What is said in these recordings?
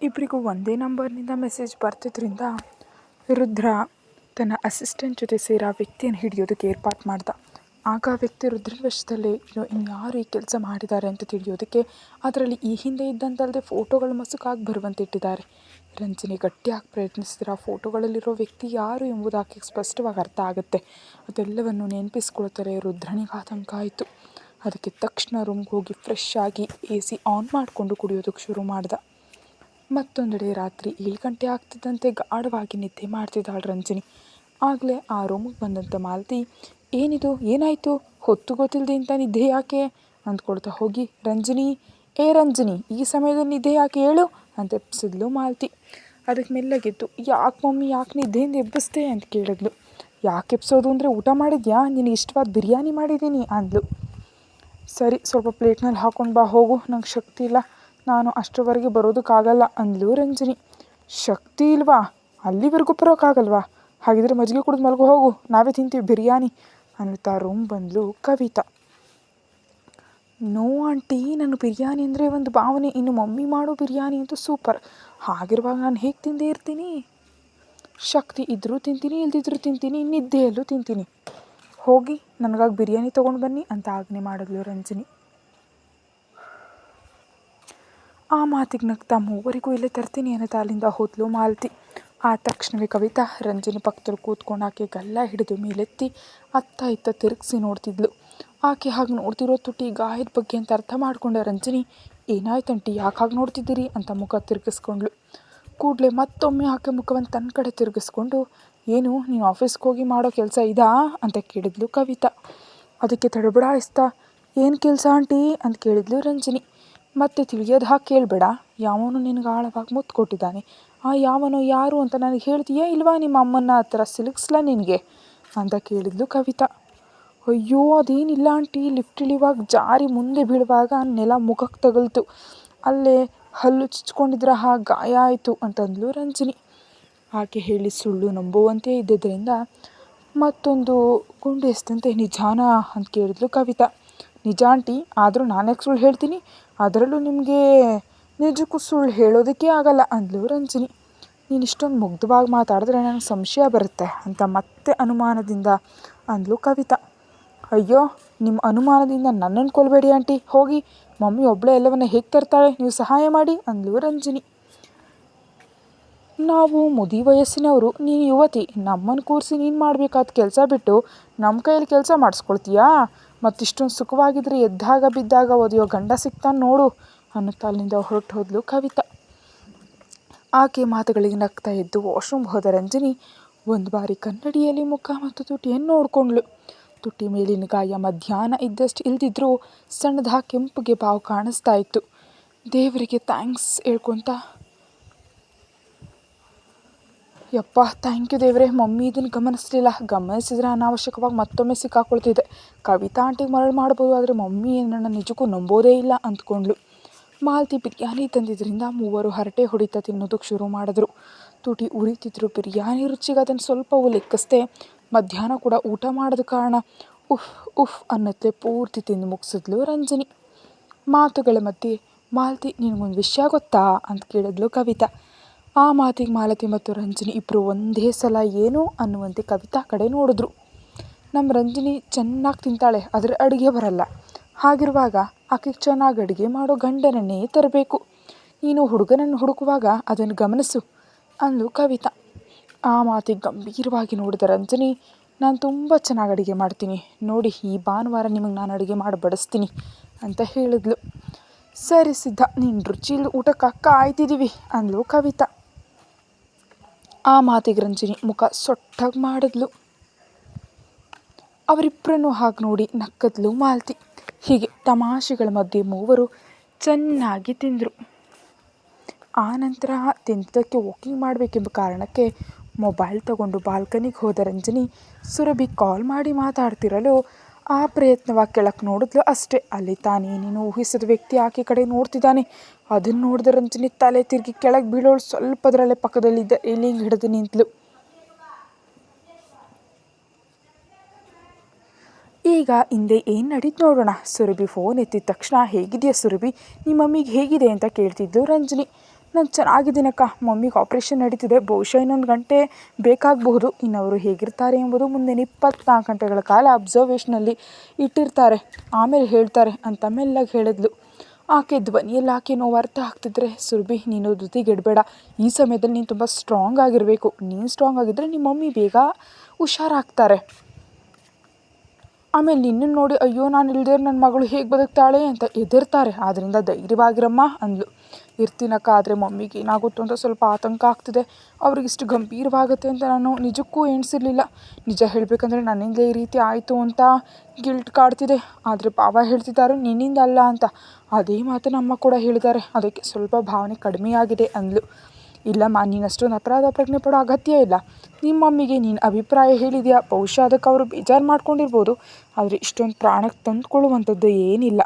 ಇಬ್ಬರಿಗೂ ಒಂದೇ ನಂಬರ್ನಿಂದ ಮೆಸೇಜ್ ಬರ್ತಿದ್ರಿಂದ ರುದ್ರ ತನ್ನ ಅಸಿಸ್ಟೆಂಟ್ ಜೊತೆ ಸೇರಿ ಆ ವ್ಯಕ್ತಿಯನ್ನು ಹಿಡಿಯೋದಕ್ಕೆ ಏರ್ಪಾಟ್ ಮಾಡ್ದ. ಆಗ ಆ ವ್ಯಕ್ತಿ ರುದ್ರನ ವಶದಲ್ಲಿ ಇನ್ಯಾರು ಈ ಕೆಲಸ ಮಾಡಿದ್ದಾರೆ ಅಂತ ತಿಳಿಯೋದಕ್ಕೆ ಅದರಲ್ಲಿ ಈ ಹಿಂದೆ ಇದ್ದಂತಲ್ಲದೆ ಫೋಟೋಗಳು ಮಸುಕಾಗಿ ಬರುವಂತೆ ಇಟ್ಟಿದ್ದಾರೆ. ರಂಜನಿ ಗಟ್ಟಿಯಾಗಿ ಪ್ರಯತ್ನಿಸಿದ್ರೆ ಆ ಫೋಟೋಗಳಲ್ಲಿರೋ ವ್ಯಕ್ತಿ ಯಾರು ಎಂಬುದು ಆಕೆಗೆ ಸ್ಪಷ್ಟವಾಗಿ ಅರ್ಥ ಆಗುತ್ತೆ. ಅದೆಲ್ಲವನ್ನು ನೆನಪಿಸ್ಕೊಳ್ತಾರೆ. ರುದ್ರನಿಗೆ ಆತಂಕ ಆಯಿತು. ಅದಕ್ಕೆ ತಕ್ಷಣ ರೂಮ್ಗೆ ಹೋಗಿ ಫ್ರೆಶ್ ಆಗಿ AC ಆನ್ ಮಾಡಿಕೊಂಡು ಕುಡಿಯೋದಕ್ಕೆ ಶುರು ಮಾಡ್ದ. ಮತ್ತೊಂದೆಡೆ ರಾತ್ರಿ 7 ಗಂಟೆ ಆಗ್ತಿದ್ದಂತೆ ಗಾಢವಾಗಿ ನಿದ್ದೆ ಮಾಡ್ತಿದ್ದಾಳೆ ರಂಜನಿ. ಆಗಲೇ ಆ ರೂಮಿಗೆ ಬಂದಂಥ ಮಾಲತಿ, ಏನಿದು, ಏನಾಯಿತು, ಹೊತ್ತು ಗೊತ್ತಿಲ್ಲದೆ ಇಂಥ ನಿದ್ದೆ ಯಾಕೆ ಅಂದ್ಕೊಳ್ತಾ ಹೋಗಿ, ರಂಜನಿ, ರಂಜನಿ, ಈ ಸಮಯದಲ್ಲಿ ನಿದ್ದೆ ಯಾಕೆ, ಹೇಳು ಅಂತ ಎಬ್ಸಿದ್ಲು ಮಾಲತಿ. ಅದಕ್ಕೆ ಮೆಲ್ಲಗೆದ್ದು, ಯಾಕೆ ಮಮ್ಮಿ, ಯಾಕೆ ನಿದ್ದೆಯಿಂದ ಎಬ್ಬಿಸ್ದೆ ಅಂತ ಕೇಳಿದ್ಲು. ಯಾಕೆ ಎಬ್ಸೋದು ಅಂದರೆ, ಊಟ ಮಾಡಿದ್ಯಾ, ನಿನಗೆ ಇಷ್ಟವಾದ ಬಿರಿಯಾನಿ ಮಾಡಿದ್ದೀನಿ ಅಂದ್ಲು. ಸರಿ, ಸ್ವಲ್ಪ ಪ್ಲೇಟ್ನಲ್ಲಿ ಹಾಕೊಂಡು ಬಾ, ಹೋಗು, ನಂಗೆ ಶಕ್ತಿ ಇಲ್ಲ, ನಾನು ಅಷ್ಟರವರೆಗೆ ಬರೋದಕ್ಕಾಗಲ್ಲ ಅಂದ್ಲು ರಂಜನಿ. ಶಕ್ತಿ ಇಲ್ವಾ, ಅಲ್ಲಿವರೆಗೂ ಬರೋಕ್ಕಾಗಲ್ವಾ, ಹಾಗಿದ್ರೆ ಮಜ್ಜಿಗೆ ಕುಡಿದು ಮಲ್ಗೋ, ಹೋಗು, ನಾವೇ ತಿಂತೀವಿ ಬಿರಿಯಾನಿ ಅನ್ನುತ್ತಾ ರೂಮ್ ಬಂದ್ಲು ಕವಿತಾ. ನೋ ಆಂಟಿ, ನಾನು ಬಿರಿಯಾನಿ ಅಂದರೆ ಒಂದು ಭಾವನೆ, ಇನ್ನು ಮಮ್ಮಿ ಮಾಡೋ ಬಿರಿಯಾನಿ ಅಂತೂ ಸೂಪರ್. ಹಾಗಿರುವಾಗ ನಾನು ಹೇಗೆ ತಿಂದೇ ಇರ್ತೀನಿ, ಶಕ್ತಿ ಇದ್ದರೂ ತಿಂತೀನಿ, ಇಲ್ದಿದ್ರೂ ತಿಂತೀನಿ, ನಿದ್ದೆಯಲ್ಲೂ ತಿಂತೀನಿ. ಹೋಗಿ ನನಗಾಗಿ ಬಿರಿಯಾನಿ ತೊಗೊಂಡು ಬನ್ನಿ ಅಂತ ಆಜ್ಞೆ ಮಾಡಿದ್ಲು ರಂಜನಿ. ಆ ಮಾತಿಗೆ ನಗ್ತಾ ಮೂವರಿಗೂ ಇಲ್ಲೇ ತರ್ತೀನಿ ಅನ್ನೋ ಅಲ್ಲಿಂದ ಹೋದ್ಲು ಮಾಲತಿ. ಆ ತಕ್ಷಣವೇ ಕವಿತಾ ರಂಜನಿ ಪಕ್ಕದಲ್ಲಿ ಕೂತ್ಕೊಂಡು ಆಕೆ ಗಲ್ಲ ಹಿಡಿದು ಮೇಲೆತ್ತಿ ಅತ್ತ ಇತ್ತ ತಿರುಗಿಸಿ ನೋಡ್ತಿದ್ಲು. ಆಕೆ ಹಾಗೆ ನೋಡ್ತಿರೋ ತುಟಿ ಗಾಯದ ಬಗ್ಗೆ ಅಂತ ಅರ್ಥ ಮಾಡಿಕೊಂಡ ರಂಜನಿ, ಏನಾಯ್ತಂಟಿ, ಯಾಕೆ ಹಾಗೆ ನೋಡ್ತಿದ್ದೀರಿ ಅಂತ ಮುಖ ತಿರುಗಿಸ್ಕೊಂಡ್ಳು. ಕೂಡಲೇ ಮತ್ತೊಮ್ಮೆ ಆಕೆ ಮುಖವನ್ನು ತನ್ನ ಕಡೆ ತಿರುಗಿಸ್ಕೊಂಡು, ಏನು, ನೀನು ಆಫೀಸ್ಗೆ ಹೋಗಿ ಮಾಡೋ ಕೆಲಸ ಇದಾ ಅಂತ ಕೇಳಿದ್ಲು ಕವಿತಾ. ಅದಕ್ಕೆ ತಡಬಡಾಯಿಸ್ತಾ, ಏನು ಕೆಲಸ ಆಂಟಿ ಅಂತ ಕೇಳಿದ್ಲು ರಂಜನಿ. ಮತ್ತೆ ತಿಳಿಯೋದು ಹಾಗೆ ಕೇಳಬೇಡ, ಯಾವನು ನಿನಗೆ ಆಳವಾಗಿ ಮುತ್ತು ಕೊಟ್ಟಿದ್ದಾನೆ, ಆ ಯಾವನೋ ಯಾರು ಅಂತ ನನಗೆ ಹೇಳ್ತೀಯಾ ಇಲ್ವಾ, ನಿಮ್ಮ ಅಮ್ಮನ ಆ ಥರ ಸಿಲುಕ್ಸ್ಲಾ ನಿನಗೆ ಅಂತ ಕೇಳಿದ್ಲು ಕವಿತಾ. ಅಯ್ಯೋ ಅದೇನಿಲ್ಲ ಆಂಟಿ, ಲಿಫ್ಟ್ ಇಳಿಯುವಾಗ ಜಾರಿ ಮುಂದೆ ಬೀಳುವಾಗ ನೆಲ ಮುಖಕ್ಕೆ ತಗಲ್ತು, ಅಲ್ಲೇ ಹಲ್ಲು ಚುಚ್ಕೊಂಡಿದ್ರೆ ಹಾಗೆ ಗಾಯ ಆಯಿತು ಅಂತಂದ್ಲು ರಂಜನಿ. ಆಕೆ ಹೇಳಿ ಸುಳ್ಳು ನಂಬುವಂತೆ ಇದ್ದಿದ್ದರಿಂದ ಮತ್ತೊಂದು ಗುಂಡು ಎಸ್ತಂತೆ, ನಿಜಾನಾ ಅಂತ ಕೇಳಿದ್ಲು ಕವಿತಾ. ನಿಜ ಆಂಟಿ, ಆದರೂ ನಾನ್ಯಾಕೆ ಸುಳ್ಳು ಹೇಳ್ತೀನಿ, ಅದರಲ್ಲೂ ನಿಮಗೆ ನಿಜಕ್ಕೂ ಸುಳ್ಳು ಹೇಳೋದಕ್ಕೆ ಆಗಲ್ಲ ಅಂದ್ಲು ರಂಜನಿ. ನೀನು ಇಷ್ಟೊಂದು ಮುಗ್ಧವಾಗಿ ಮಾತಾಡಿದ್ರೆ ನನಗೆ ಸಂಶಯ ಬರುತ್ತೆ ಅಂತ ಮತ್ತೆ ಅನುಮಾನದಿಂದ ಅಂದ್ಲು ಕವಿತಾ. ಅಯ್ಯೋ, ನಿಮ್ಮ ಅನುಮಾನದಿಂದ ನನ್ನನ್ನು ಕೊಲ್ಲಬೇಡಿ ಆಂಟಿ, ಹೋಗಿ ಮಮ್ಮಿ ಒಬ್ಬಳೇ ಎಲ್ಲವನ್ನ ಹೇಗೆ ತರ್ತಾಳೆ, ನೀವು ಸಹಾಯ ಮಾಡಿ ಅಂದ್ಲು ರಂಜನಿ. ನಾವು ಮುದಿ ವಯಸ್ಸಿನವರು, ನೀನು ಯುವತಿ, ನಮ್ಮನ್ನು ಕೂರಿಸಿ ನೀನು ಮಾಡಬೇಕಾದ ಕೆಲಸ ಬಿಟ್ಟು ನಮ್ಮ ಕೈಯಲ್ಲಿ ಕೆಲಸ ಮಾಡಿಸ್ಕೊಳ್ತೀಯಾ, ಮತ್ತಿಷ್ಟೊಂದು ಸುಖವಾಗಿದ್ದರೆ ಎದ್ದಾಗ ಬಿದ್ದಾಗ ಒದೆಯೋ ಗಂಡ ಸಿಗ್ತಾನೆ ನೋಡು ಅನ್ನುತ್ತಾ ಅಲ್ಲಿಂದ ಹೊರಟು ಹೋದ್ಲು ಕವಿತಾ. ಆಕೆ ಮಾತುಗಳಿಗೆ ನಗ್ತಾ ಎದ್ದು ವಾಶ್ರೂಮ್ ಹೋದ ರಂಜನಿ ಒಂದು ಬಾರಿ ಕನ್ನಡಿಯಲ್ಲಿ ಮುಖ ಮತ್ತು ತುಟಿಯನ್ನು ನೋಡಿಕೊಂಡ್ಳು. ತುಟಿ ಮೇಲಿನ ಗಾಯ ಮಧ್ಯಾಹ್ನ ಇದ್ದಷ್ಟು ಇಲ್ದಿದ್ರೂ ಸಣ್ಣದ ಕೆಂಪುಗೆ ಬಾವು ಕಾಣಿಸ್ತಾ ಇತ್ತು. ದೇವರಿಗೆ ಥ್ಯಾಂಕ್ಸ್ ಹೇಳ್ಕೊತ, ಯಪ್ಪ ಥ್ಯಾಂಕ್ ಯು ದೇವರೇ, ಮಮ್ಮಿ ಇದನ್ನು ಗಮನಿಸಲಿಲ್ಲ, ಗಮನಿಸಿದರೆ ಅನಾವಶ್ಯಕವಾಗಿ ಮತ್ತೊಮ್ಮೆ ಸಿಕ್ಕಾಕೊಳ್ತಿದ್ದೆ, ಕವಿತಾ ಆಂಟಿಗೆ ಮರಳು ಮಾಡ್ಬೋದು, ಆದರೆ ಮಮ್ಮಿ ನನ್ನ ನಿಜಕ್ಕೂ ನಂಬೋದೇ ಇಲ್ಲ ಅಂದ್ಕೊಂಡ್ಳು. ಮಾಲತಿ ಬಿರಿಯಾನಿ ತಂದಿದ್ದರಿಂದ ಮೂವರು ಹರಟೆ ಹೊಡಿತಾ ತಿನ್ನೋದಕ್ಕೆ ಶುರು ಮಾಡಿದ್ರು. ತುಟಿ ಉರಿತಿದ್ರು. ಬಿರಿಯಾನಿ ರುಚಿಗೆ ಅದನ್ನು ಸ್ವಲ್ಪವೂ ಲೆಕ್ಕಿಸ್ದೆ ಮಧ್ಯಾಹ್ನ ಕೂಡ ಊಟ ಮಾಡೋದ ಕಾರಣ ಉಫ್ ಉಫ್ ಅನ್ನತ್ತೆ ಪೂರ್ತಿ ತಿಂದು ಮುಗಿಸಿದ್ಲು ರಂಜನಿ. ಮಾತುಗಳ ಮಧ್ಯೆ, ಮಾಲತಿ ನಿನಗೊಂದು ವಿಷಯ ಗೊತ್ತಾ ಅಂತ ಕೇಳಿದ್ಲು ಕವಿತಾ. ಆ ಮಾತಿಗೆ ಮಾಲತಿ ಮತ್ತು ರಂಜನಿ ಇಬ್ಬರು ಒಂದೇ ಸಲ ಏನು ಅನ್ನುವಂತೆ ಕವಿತಾ ಕಡೆ ನೋಡಿದ್ರು. ನಮ್ಮ ರಂಜನಿ ಚೆನ್ನಾಗಿ ತಿಂತಾಳೆ, ಆದರೆ ಅಡುಗೆ ಬರಲ್ಲ, ಹಾಗಿರುವಾಗ ಆಕೆಗೆ ಚೆನ್ನಾಗಿ ಅಡುಗೆ ಮಾಡೋ ಗಂಡನನ್ನೇ ತರಬೇಕು, ನೀನು ಹುಡುಗನನ್ನು ಹುಡುಕುವಾಗ ಅದನ್ನು ಗಮನಿಸು ಅಂದ್ಲು ಕವಿತಾ. ಆ ಮಾತಿಗೆ ಗಂಭೀರವಾಗಿ ನೋಡಿದ ರಂಜನಿ, ನಾನು ತುಂಬ ಚೆನ್ನಾಗಿ ಅಡುಗೆ ಮಾಡ್ತೀನಿ ನೋಡಿ, ಈ ಭಾನುವಾರ ನಿಮಗೆ ನಾನು ಅಡುಗೆ ಮಾಡಿ ಬಡಿಸ್ತೀನಿ ಅಂತ ಹೇಳಿದ್ಲು. ಸರಿ ಸಿದ್ಧ, ನೀನು ರುಚಿ ಊಟಕ್ಕೆ ಕಾಯ್ತಿದ್ದೀವಿ ಅಂದ್ಲು ಕವಿತಾ. ಆ ಮಾತಿಗೆ ರಂಜನಿ ಮುಖ ಸೊಟ್ಟಾಗಿ ಮಾಡಿದ್ಲು. ಅವರಿಬ್ಬರನ್ನು ಹಾಗೆ ನೋಡಿ ನಕ್ಕದ್ಲು ಮಾಲತಿ. ಹೀಗೆ ತಮಾಷೆಗಳ ಮಧ್ಯೆ ಮೂವರು ಚೆನ್ನಾಗಿ ತಿಂದರು. ಆ ನಂತರ ತಿಂದಕ್ಕೆ ವಾಕಿಂಗ್ ಮಾಡಬೇಕೆಂಬ ಕಾರಣಕ್ಕೆ ಮೊಬೈಲ್ ತಗೊಂಡು ಬಾಲ್ಕನಿಗೆ ಹೋದ ರಂಜನಿ ಸುರಭಿ ಕಾಲ್ ಮಾಡಿ ಮಾತಾಡ್ತಿರಲು ಆ ಪ್ರಯತ್ನವಾಗಿ ಕೆಳಕ್ಕೆ ನೋಡಿದ್ಲು ಅಷ್ಟೇ. ಅಲ್ಲಿ ತಾನೇ ನೀನು ಊಹಿಸಿದ ವ್ಯಕ್ತಿ ಆಕೆ ಕಡೆ ನೋಡ್ತಿದ್ದಾನೆ. ಅದನ್ನು ನೋಡಿದ ರಂಜನಿ ತಲೆ ತಿರುಗಿ ಕೆಳಗೆ ಬೀಳೋಳು ಸ್ವಲ್ಪದರಲ್ಲೇ ಪಕ್ಕದಲ್ಲಿದ್ದ ರೇಲಿಂಗ್ ಹಿಡಿದು ನಿಂತಳು. ಈಗ ಹಿಂದೆ ಏನು ನಡೀತು ನೋಡೋಣ. ಸುರಭಿ ಫೋನ್ ಎತ್ತಿದ ತಕ್ಷಣ, ಹೇಗಿದೆಯಾ ಸುರಭಿ, ನಿಮ್ಮ ಮಮ್ಮಿಗೆ ಹೇಗಿದೆ ಅಂತ ಕೇಳ್ತಿದ್ಲು ರಂಜನಿ. ನಾನು ಚೆನ್ನಾಗಿದ್ದೀನಕ್ಕ, ಮಮ್ಮಿಗೆ ಆಪ್ರೇಷನ್ ನಡೀತಿದೆ, ಬಹುಶಃ ಇನ್ನೊಂದು ಗಂಟೆ ಬೇಕಾಗಬಹುದು. ಇನ್ನು ಅವರು ಹೇಗಿರ್ತಾರೆ ಎಂಬುದು ಮುಂದಿನ 24 ಗಂಟೆಗಳ ಕಾಲ ಅಬ್ಸರ್ವೇಷನಲ್ಲಿ ಇಟ್ಟಿರ್ತಾರೆ, ಆಮೇಲೆ ಹೇಳ್ತಾರೆ ಅಂತ ಮೆಲ್ಲಗೆ ಹೇಳಿದ್ಲು. ಆಕೆ ಧ್ವನಿಯಲ್ಲಿ ಆಕೆ ನೋವು ಅರ್ಥ ಆಗ್ತಿದ್ರೆ, ಸುರಭಿ ನೀನು ಧೃತಿಗೆಡಬೇಡ, ಈ ಸಮಯದಲ್ಲಿ ನೀನು ತುಂಬ ಸ್ಟ್ರಾಂಗ್ ಆಗಿರಬೇಕು. ನೀನು ಸ್ಟ್ರಾಂಗ್ ಆಗಿದ್ದರೆ ನಿಮ್ಮ ಮಮ್ಮಿ ಬೇಗ ಹುಷಾರಾಗ್ತಾರೆ. ಆಮೇಲೆ ನಿನ್ನನ್ನು ನೋಡಿ ಅಯ್ಯೋ ನಾನು ಇಲ್ದೇ ನನ್ನ ಮಗಳು ಹೇಗೆ ಬದುಕ್ತಾಳೆ ಅಂತ ಎದುರ್ತಾರೆ. ಆದ್ದರಿಂದ ಧೈರ್ಯವಾಗಿರಮ್ಮ ಅಂದ್ಲು. ಇರ್ತೀನಕ್ಕ, ಆದರೆ ಮಮ್ಮಿಗೆ ಏನಾಗುತ್ತೋ ಅಂತ ಸ್ವಲ್ಪ ಆತಂಕ ಆಗ್ತಿದೆ. ಅವ್ರಿಗಿಷ್ಟು ಗಂಭೀರವಾಗುತ್ತೆ ಅಂತ ನಾನು ನಿಜಕ್ಕೂ ಎಣಿಸಿರಲಿಲ್ಲ. ನಿಜ ಹೇಳಬೇಕಂದ್ರೆ ನನ್ನಿಂದ ಈ ರೀತಿ ಆಯಿತು ಅಂತ ಗಿಲ್ಟ್ ಕಾಡ್ತಿದೆ. ಆದರೆ ಬಾವ ಹೇಳ್ತಿದ್ದಾರೆ ನಿನ್ನಿಂದ ಅಲ್ಲ ಅಂತ. ಅದೇ ಮಾತನ್ನು ಅಮ್ಮ ಕೂಡ ಹೇಳಿದ್ದಾರೆ, ಅದಕ್ಕೆ ಸ್ವಲ್ಪ ಭಾವನೆ ಕಡಿಮೆಯಾಗಿದೆ ಅಂದ್ಲು. ಇಲ್ಲಮ್ಮ, ನೀನು ಅಷ್ಟೊಂದು ಅಪರಾಧ ಪ್ರಜ್ಞೆ ಪಡೋ ಅಗತ್ಯ ಇಲ್ಲ. ನಿಮ್ಮ ಮಮ್ಮಿಗೆ ನೀನು ಅಭಿಪ್ರಾಯ ಹೇಳಿದೆಯಾ, ಬಹುಶಃ ಅದಕ್ಕೆ ಅವರು ಬೇಜಾರು ಮಾಡ್ಕೊಂಡಿರ್ಬೋದು. ಆದರೆ ಇಷ್ಟೊಂದು ಪ್ರಾಣಕ್ಕೆ ತಂದುಕೊಳ್ಳುವಂಥದ್ದು ಏನಿಲ್ಲ.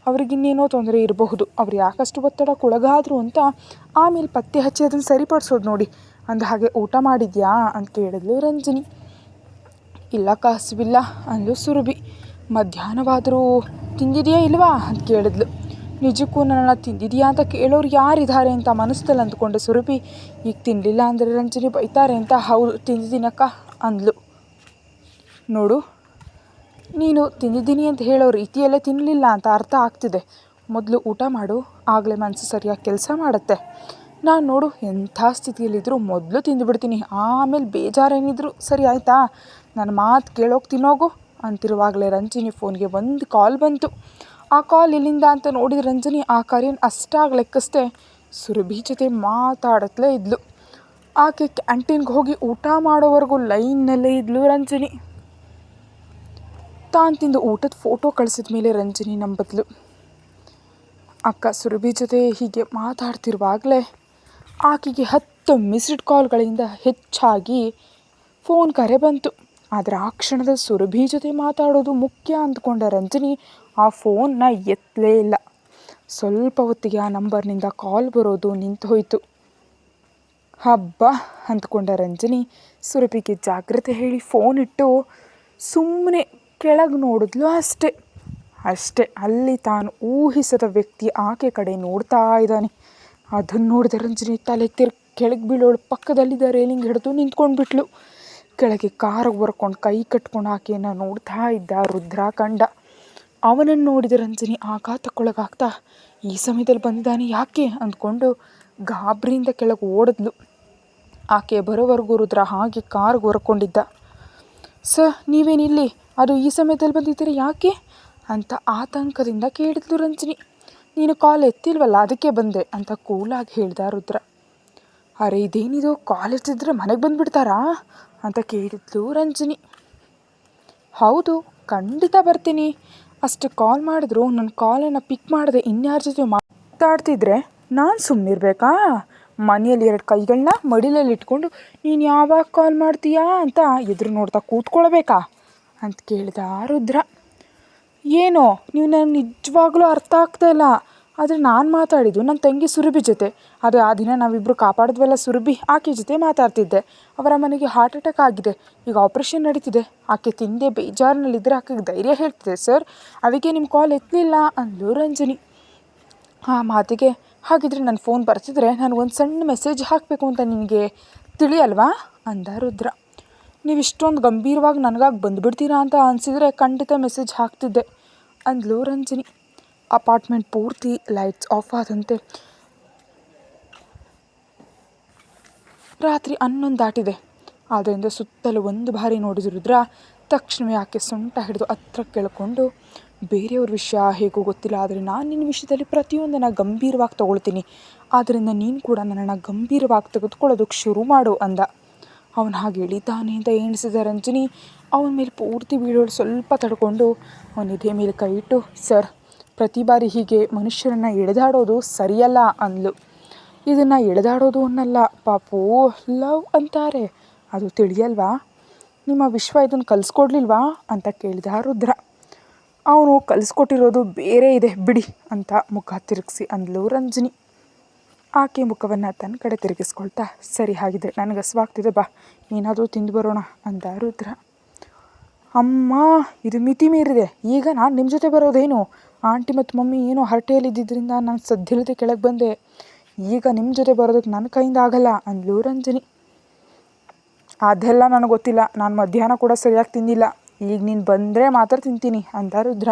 ಅವ್ರಿಗಿನ್ನೇನೋ ತೊಂದರೆ ಇರಬಹುದು, ಅವ್ರು ಯಾಕಷ್ಟು ಒತ್ತಡಕ್ಕೊಳಗಾದರು ಅಂತ ಆಮೇಲೆ ಪತ್ತೆ ಹಚ್ಚಿ ಅದನ್ನು ಸರಿಪಡಿಸೋದು ನೋಡಿ. ಅಂದ ಹಾಗೆ ಊಟ ಮಾಡಿದ್ಯಾ ಅಂತ ಕೇಳಿದ್ಲು ರಂಜನಿ. ಇಲ್ಲ ಹಸಿವಿಲ್ಲ ಅಂದ್ಲು ಸುರಭಿ. ಮಧ್ಯಾಹ್ನವಾದರೂ ತಿಂದಿದೆಯಾ ಇಲ್ವಾ ಅಂತ ಕೇಳಿದ್ಲು. ನಿಜಕ್ಕೂ ನನ್ನನ್ನು ತಿಂದಿದೆಯಾ ಅಂತ ಕೇಳೋರು ಯಾರಿದ್ದಾರೆ ಅಂತ ಮನಸ್ಸಲ್ಲಿ ಅಂದ್ಕೊಂಡೆ ಸುರಭಿ. ಈಗ ತಿನ್ನಲಿಲ್ಲ ಅಂದರೆ ರಂಜನಿ ಬೈತಾರೆ ಅಂತ. ಹೌದು ತಿಂದಿದ್ದೀನಕ್ಕ ಅಂದ್ಲು. ನೋಡು, ನೀನು ತಿಂದಿದ್ದೀನಿ ಅಂತ ಹೇಳೋ ರೀತಿಯಲ್ಲೇ ತಿನ್ನಲಿಲ್ಲ ಅಂತ ಅರ್ಥ ಆಗ್ತಿದೆ. ಮೊದಲು ಊಟ ಮಾಡು, ಆಗಲೇ ಮನಸ್ಸು ಸರಿಯಾಗಿ ಕೆಲಸ ಮಾಡುತ್ತೆ. ನಾನು ನೋಡು ಎಂಥ ಸ್ಥಿತಿಯಲ್ಲಿದ್ದರೂ ಮೊದಲು ತಿಂದುಬಿಡ್ತೀನಿ, ಆಮೇಲೆ ಬೇಜಾರೇನಿದ್ರು ಸರಿ ಆಯಿತಾ. ನನ್ನ ಮಾತು ಕೇಳೋಕೆ ತಿನ್ನೋಗು ಅಂತಿರುವಾಗಲೇ ರಂಜನಿ ಫೋನ್ಗೆ ಒಂದು ಕಾಲ್ ಬಂತು. ಆ ಕಾಲ್ ಎಲ್ಲಿಂದ ಅಂತ ನೋಡಿದ ರಂಜನಿ ಆ ಕರೆಯನ್ನು ಅಷ್ಟಾಗಿ ಲೆಕ್ಕಿಸ್ದೆ ಸುರಭಿ ಜೊತೆ ಮಾತಾಡತ್ಲೇ ಇದ್ಲು. ಆಕೆ ಕ್ಯಾಂಟೀನ್ಗೆ ಹೋಗಿ ಊಟ ಮಾಡೋವರೆಗೂ ಲೈನ್ನಲ್ಲೇ ಇದ್ಲು ರಂಜನಿ. ತಾನು ತಿಂದು ಊಟದ ಫೋಟೋ ಕಳಿಸಿದ ಮೇಲೆ ರಂಜನಿ ನಂಬದ್ಲು. ಅಕ್ಕ ಸುರಭಿ ಜೊತೆ ಹೀಗೆ ಮಾತಾಡ್ತಿರುವಾಗಲೇ ಆಕೆಗೆ 10 ಮಿಸ್ಡ್ ಕಾಲ್ಗಳಿಂದ ಹೆಚ್ಚಾಗಿ ಫೋನ್ ಕರೆ ಬಂತು. ಆದರೆ ಆ ಕ್ಷಣದಲ್ಲಿ ಸುರಭಿ ಜೊತೆ ಮಾತಾಡೋದು ಮುಖ್ಯ ಅಂದ್ಕೊಂಡ ರಂಜನಿ ಆ ಫೋನ್ನ ಎತ್ತಲೇ ಇಲ್ಲ. ಸ್ವಲ್ಪ ಹೊತ್ತಿಗೆ ಆ ನಂಬರ್ನಿಂದ ಕಾಲ್ ಬರೋದು ನಿಂತು ಹೋಯಿತು. ಹಬ್ಬ ಅಂದ್ಕೊಂಡ ರಂಜನಿ ಸುರಭಿಗೆ ಜಾಗ್ರತೆ ಹೇಳಿ ಫೋನ್ ಇಟ್ಟು ಸುಮ್ಮನೆ ಕೆಳಗೆ ನೋಡಿದ್ಲು. ಅಷ್ಟೇ ಅಲ್ಲಿ ತಾನು ಊಹಿಸದ ವ್ಯಕ್ತಿ ಆಕೆ ಕಡೆ ನೋಡ್ತಾ ಇದ್ದಾನೆ. ಅದನ್ನು ನೋಡಿದ ರಂಜನಿ ತಲೆ ಕೆಳಗೆ ಬೀಳೋಳು ಪಕ್ಕದಲ್ಲಿದ್ದ ರೇಲಿಂಗ್ ಹಿಡಿದು ನಿಂತ್ಕೊಂಡ್ಬಿಟ್ಲು. ಕೆಳಗೆ ಕಾರಿಗೆ ಬರ್ಕೊಂಡು ಕೈ ಕಟ್ಕೊಂಡು ಆಕೆಯನ್ನು ನೋಡ್ತಾ ಇದ್ದ ರುದ್ರ ಕಂಡ. ಅವನನ್ನು ನೋಡಿದ ರಂಜನಿ ಆಘಾತಕ್ಕೊಳಗಾಗ್ತಾ ಈ ಸಮಯದಲ್ಲಿ ಬಂದಿದ್ದಾನೆ ಯಾಕೆ ಅಂದ್ಕೊಂಡು ಗಾಬರಿಯಿಂದ ಕೆಳಗೆ ಓಡಿದ್ಲು. ಆಕೆ ಬರೋವರೆಗೂ ರುದ್ರ ಹಾಗೆ ಕಾರ್ಗೆ ಹೊರ್ಕೊಂಡಿದ್ದ. ನೀವೇನಿಲ್ಲಿ, ಅದು ಈ ಸಮಯದಲ್ಲಿ ಬಂದಿದ್ದೀರಿ ಯಾಕೆ ಅಂತ ಆತಂಕದಿಂದ ಕೇಳಿದ್ಲು ರಂಜನಿ. ನೀನು ಕಾಲ್ ಎತ್ತಿಲ್ವಲ್ಲ ಅದಕ್ಕೆ ಬಂದೆ ಅಂತ ಕೂಲಾಗಿ ಹೇಳ್ದ ರುದ್ರ. ಅರೆ ಇದೇನಿದು, ಕಾಲ್ ಎತ್ತಿದ್ರೆ ಮನೆಗೆ ಬಂದುಬಿಡ್ತಾರಾ ಅಂತ ಕೇಳಿದ್ಲು ರಂಜನಿ. ಹೌದು ಖಂಡಿತ ಬರ್ತೀನಿ. ಅಷ್ಟು ಕಾಲ್ ಮಾಡಿದ್ರು ನನ್ನ ಕಾಲನ್ನು ಪಿಕ್ ಮಾಡದೆ ಇನ್ಯಾರ ಜೊತೆ ಮಾತಾಡ್ತಿದ್ರೆ ನಾನು ಸುಮ್ಮನಿರ್ಬೇಕಾ? ಮನೆಯಲ್ಲಿ 2 ಕೈಗಳನ್ನ ಮಡಿಲಲ್ಲಿ ಇಟ್ಕೊಂಡು ನೀನು ಯಾವಾಗ ಕಾಲ್ ಮಾಡ್ತೀಯಾ ಅಂತ ಎದುರು ನೋಡ್ತಾ ಕೂತ್ಕೊಳ್ಬೇಕಾ ಅಂತ ಕೇಳಿದ ರುದ್ರ. ಏನೋ ನೀವು ನನಗೆ ನಿಜವಾಗ್ಲೂ ಅರ್ಥ ಆಗ್ತಾಯಿಲ್ಲ. ಆದರೆ ನಾನು ಮಾತಾಡಿದ್ದು ನನ್ನ ತಂಗಿ ಸುರಭಿ ಜೊತೆ. ಅದು ಆ ದಿನ ನಾವಿಬ್ಬರು ಕಾಪಾಡಿದ್ವಲ್ಲ ಸುರಭಿ, ಆಕೆ ಜೊತೆ ಮಾತಾಡ್ತಿದ್ದೆ. ಅವರ ಮನೆಗೆ ಹಾರ್ಟ್ ಅಟ್ಯಾಕ್ ಆಗಿದೆ, ಈಗ ಆಪ್ರೇಷನ್ ನಡೀತಿದೆ. ಆಕೆ ತಿಂದೆ ಬೇಜಾರಿನಲ್ಲಿದ್ದರೆ ಆಕೆಗೆ ಧೈರ್ಯ ಹೇಳ್ತಿದೆ ಸರ್, ಅದಕ್ಕೆ ನಿಮ್ಮ ಕಾಲ್ ಎತ್ತಲಿಲ್ಲ ಅಂದ್ಲು ರಂಜನಿ. ಆ ಮಾತಿಗೆ ಹಾಗಿದ್ರೆ ನನ್ನ ಫೋನ್ ಬರ್ತಿದ್ರೆ ನಾನು ಒಂದು ಸಣ್ಣ ಮೆಸೇಜ್ ಹಾಕಬೇಕು ಅಂತ ನಿನಗೆ ತಿಳಿಯಲ್ವಾ ಅಂದ ರುದ್ರ. ನೀವು ಇಷ್ಟೊಂದು ಗಂಭೀರವಾಗಿ ನನಗಾಗಿ ಬಂದುಬಿಡ್ತೀರಾ ಅಂತ ಅನಿಸಿದರೆ ಖಂಡಿತ ಮೆಸೇಜ್ ಹಾಕ್ತಿದ್ದೆ ಅಂದ್ಲು ರಂಜನಿ. ಅಪಾರ್ಟ್ಮೆಂಟ್ ಪೂರ್ತಿ ಲೈಟ್ಸ್ ಆಫ್ ಆದಂತೆ. ರಾತ್ರಿ 11 ದಾಟಿದೆ. ಆದ್ದರಿಂದ ಸುತ್ತಲೂ ಒಂದು ಬಾರಿ ನೋಡಿದ ರುದ್ರ ತಕ್ಷಣವೇ ಆಕೆ ಸೊಂಟ ಹಿಡಿದು ಹತ್ರ ಕೇಳಿಕೊಂಡು, ಬೇರೆಯವ್ರ ವಿಷಯ ಹೇಗೋ ಗೊತ್ತಿಲ್ಲ, ಆದರೆ ನಾನು ನಿನ್ನ ವಿಷಯದಲ್ಲಿ ಪ್ರತಿಯೊಂದನ್ನು ಗಂಭೀರವಾಗಿ ತೊಗೊಳ್ತೀನಿ. ಆದ್ದರಿಂದ ನೀನು ಕೂಡ ನನ್ನನ್ನು ಗಂಭೀರವಾಗಿ ತೆಗೆದುಕೊಳ್ಳೋದಕ್ಕೆ ಶುರು ಮಾಡು ಅಂದ. ಅವನು ಹಾಗೆ ಹೇಳಿದ್ದಾನೆ ಅಂತ ಎಣಿಸಿದ ರಂಜನಿ ಅವನ ಮೇಲೆ ಪೂರ್ತಿ ಬೀಳೋಳು ಸ್ವಲ್ಪ ತಡ್ಕೊಂಡು ಅವನ ಎದೆ ಮೇಲೆ ಕೈ ಇಟ್ಟು, ಸರ್ ಪ್ರತಿ ಬಾರಿ ಹೀಗೆ ಮನುಷ್ಯರನ್ನು ಎಳೆದಾಡೋದು ಸರಿಯಲ್ಲ ಅಂದ್ಲು. ಇದನ್ನು ಎಳೆದಾಡೋದು ಅನ್ನಲ್ಲ ಪಾಪು, ಲವ್ ಅಂತಾರೆ, ಅದು ತಿಳಿಯಲ್ವಾ? ನಿಮ್ಮ ವಿಶ್ವ ಇದನ್ನು ಕಲಿಸ್ಕೊಡ್ಲಿಲ್ವಾ ಅಂತ ಕೇಳಿದ ರುದ್ರ. ಅವನು ಕಲಿಸ್ಕೊಟ್ಟಿರೋದು ಬೇರೆ ಇದೆ ಬಿಡಿ ಅಂತ ಮುಖ ತಿರುಗಿಸಿ ಅಂದ್ಲು ರಂಜನಿ. ಆಕೆ ಮುಖವನ್ನು ತನ್ನ ಕಡೆ ತಿರುಗಿಸ್ಕೊಳ್ತಾ, ಸರಿ ಹಾಗಿದ್ರೆ ನನಗೆ ಹಸಿವಾಗ್ತಿದೆ, ಬಾ ಏನಾದರೂ ತಿಂದು ಬರೋಣ ಅಂದ ರುದ್ರ. ಅಮ್ಮ ಇದು ಮಿತಿ ಮೀರಿದೆ, ಈಗ ನಾನು ನಿಮ್ಮ ಜೊತೆ ಬರೋದೇನು? ಆಂಟಿ ಮತ್ತು ಮಮ್ಮಿ ಏನೋ ಹರಟೆಯಲ್ಲಿದ್ದರಿಂದ ನಾನು ಸದ್ದಿಲ್ಲದೆ ಕೆಳಗೆ ಬಂದೆ. ಈಗ ನಿಮ್ಮ ಜೊತೆ ಬರೋದಕ್ಕೆ ನನ್ನ ಕೈಯಿಂದ ಆಗಲ್ಲ ಅಂದ್ಲು ರಂಜನಿ. ಅದೆಲ್ಲ ನನಗೆ ಗೊತ್ತಿಲ್ಲ, ನಾನು ಮಧ್ಯಾಹ್ನ ಕೂಡ ಸರಿಯಾಗಿ ತಿಂದಿಲ್ಲ, ಈಗ ನೀನು ಬಂದರೆ ಮಾತ್ರ ತಿಂತೀನಿ ಅಂದ ರುದ್ರ.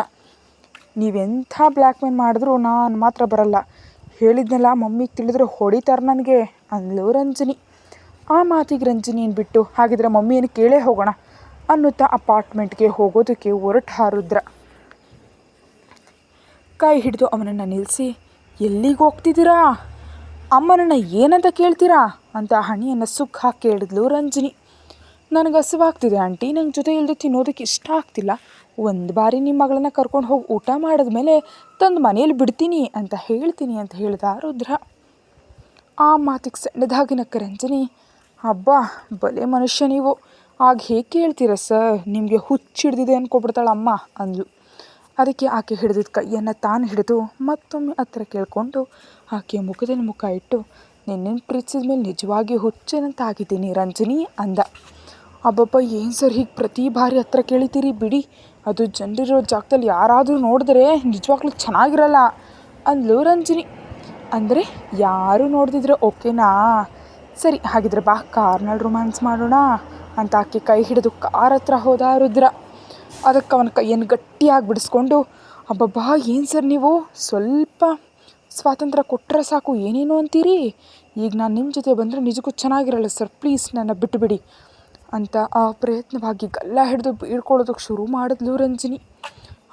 ನೀವೆಂಥ ಬ್ಲ್ಯಾಕ್ ಮೇಲ್ ಮಾಡಿದ್ರು ನಾನು ಮಾತ್ರ ಬರಲ್ಲ, ಹೇಳಿದ್ನಲ್ಲ ಮಮ್ಮಿಗೆ ತಿಳಿದ್ರೆ ಹೊಡಿತಾರೆ ನನಗೆ ಅಂದ್ಲು ರಂಜನಿ. ಆ ಮಾತಿಗೆ ರಂಜನಿಯನ್ನು ಬಿಟ್ಟು ಹಾಗಿದ್ರೆ ಮಮ್ಮಿಯನ್ನು ಕೇಳೇ ಹೋಗೋಣ ಅನ್ನುತ್ತಾ ಅಪಾರ್ಟ್ಮೆಂಟ್ಗೆ ಹೋಗೋದಕ್ಕೆ ಹೊರಟ ರುದ್ರ. ಕೈ ಹಿಡಿದು ಅವನನ್ನು ನಿಲ್ಲಿಸಿ, ಎಲ್ಲಿಗೆ ಹೋಗ್ತಿದ್ದೀರಾ, ಅಮ್ಮನನ್ನು ಏನಂತ ಕೇಳ್ತೀರಾ ಅಂತ ಹಣಿಯನ್ನು ಸುಕ್ಕ ಹಾಕಿ ಕೇಳಿದ್ಲು ರಂಜನಿ. ನನಗೆ ಹಸಿವಾಗ್ತಿದೆ ಆಂಟಿ, ನಂಗೆ ಜೊತೆ ಇಲ್ಲದೆ ತಿನ್ನೋದಕ್ಕೆ ಇಷ್ಟ ಆಗ್ತಿಲ್ಲ, ಒಂದು ಬಾರಿ ನಿಮ್ಮ ಮಗಳನ್ನ ಕರ್ಕೊಂಡು ಹೋಗಿ ಊಟ ಮಾಡಿದ್ಮೇಲೆ ತಂದು ಮನೇಲಿ ಬಿಡ್ತೀನಿ ಅಂತ ಹೇಳ್ತೀನಿ ಅಂತ ಹೇಳ್ದ ರುದ್ರ. ಆ ಮಾತಿಗೆ ಸಣ್ಣದಾಗಿ ನಕ್ಕ ರಂಜನಿ. ಹಬ್ಬ ಬಲೆ ಮನುಷ್ಯ ನೀವು, ಆಗ ಹೇಗೆ ಕೇಳ್ತೀರ ಸರ್, ನಿಮಗೆ ಹುಚ್ಚಿಡ್ದಿದೆ ಅನ್ಕೊಬಿಡ್ತಾಳೆ ಅಮ್ಮ ಅಂದ್ಲು. ಅದಕ್ಕೆ ಆಕೆ ಹಿಡಿದಿದ್ದ ಕೈಯನ್ನು ತಾನು ಹಿಡಿದು ಮತ್ತೊಮ್ಮೆ ಹತ್ರ ಕೇಳಿಕೊಂಡು ಆಕೆಯ ಮುಖದಲ್ಲಿ ಮುಖ ಇಟ್ಟು, ನಿನ್ನೇನು ಪ್ರೀತಿಸಿದ ಮೇಲೆ ನಿಜವಾಗಿ ಹುಚ್ಚನಂತಾಗಿದ್ದೀನಿ ರಂಜನಿ ಅಂದ. ಅಬ್ಬಬ್ಬ ಏನು ಸರ್ ಹೀಗೆ ಪ್ರತಿ ಬಾರಿ ಹತ್ರ ಕೇಳಿತೀರಿ, ಬಿಡಿ, ಅದು ಜನರಿರೋ ಜಾಗದಲ್ಲಿ ಯಾರಾದರೂ ನೋಡಿದ್ರೆ ನಿಜವಾಗ್ಲೂ ಚೆನ್ನಾಗಿರಲ್ಲ ಅಂದ್ಲು ರಂಜನಿ. ಅಂದರೆ ಯಾರು ನೋಡ್ದಿದ್ರೆ ಓಕೆನಾ, ಸರಿ ಹಾಗಿದ್ರೆ ಬಾ ಕಾರ್ನಲ್ಲಿ ರೊಮ್ಯಾನ್ಸ್ ಮಾಡೋಣ ಅಂತ ಆಕೆ ಕೈ ಹಿಡಿದು ಕಾರ್ ಹತ್ರ ಹೋದ ರುದ್ರ. ಅದಕ್ಕೆ ಅವನ ಕೈಯನ್ನು ಗಟ್ಟಿಯಾಗಿ ಬಿಡಿಸ್ಕೊಂಡು, ಅಬ್ಬಬ್ಬಾ ಏನು ಸರ್ ನೀವು, ಸ್ವಲ್ಪ ಸ್ವಾತಂತ್ರ್ಯ ಕೊಟ್ಟರೆ ಸಾಕು ಏನೇನು ಅಂತೀರಿ, ಈಗ ನಾನು ನಿಮ್ಮ ಜೊತೆ ಬಂದರೆ ನಿಜಕ್ಕೂ ಚೆನ್ನಾಗಿರಲ್ಲ ಸರ್, ಪ್ಲೀಸ್ ನನ್ನ ಬಿಟ್ಟುಬಿಡಿ ಅಂತ ಆ ಪ್ರಯತ್ನವಾಗಿ ಗಲ್ಲ ಹಿಡಿದು ಬೇಡ್ಕೊಳ್ಳೋದಕ್ಕೆ ಶುರು ಮಾಡಿದ್ಲು ರಂಜನಿ.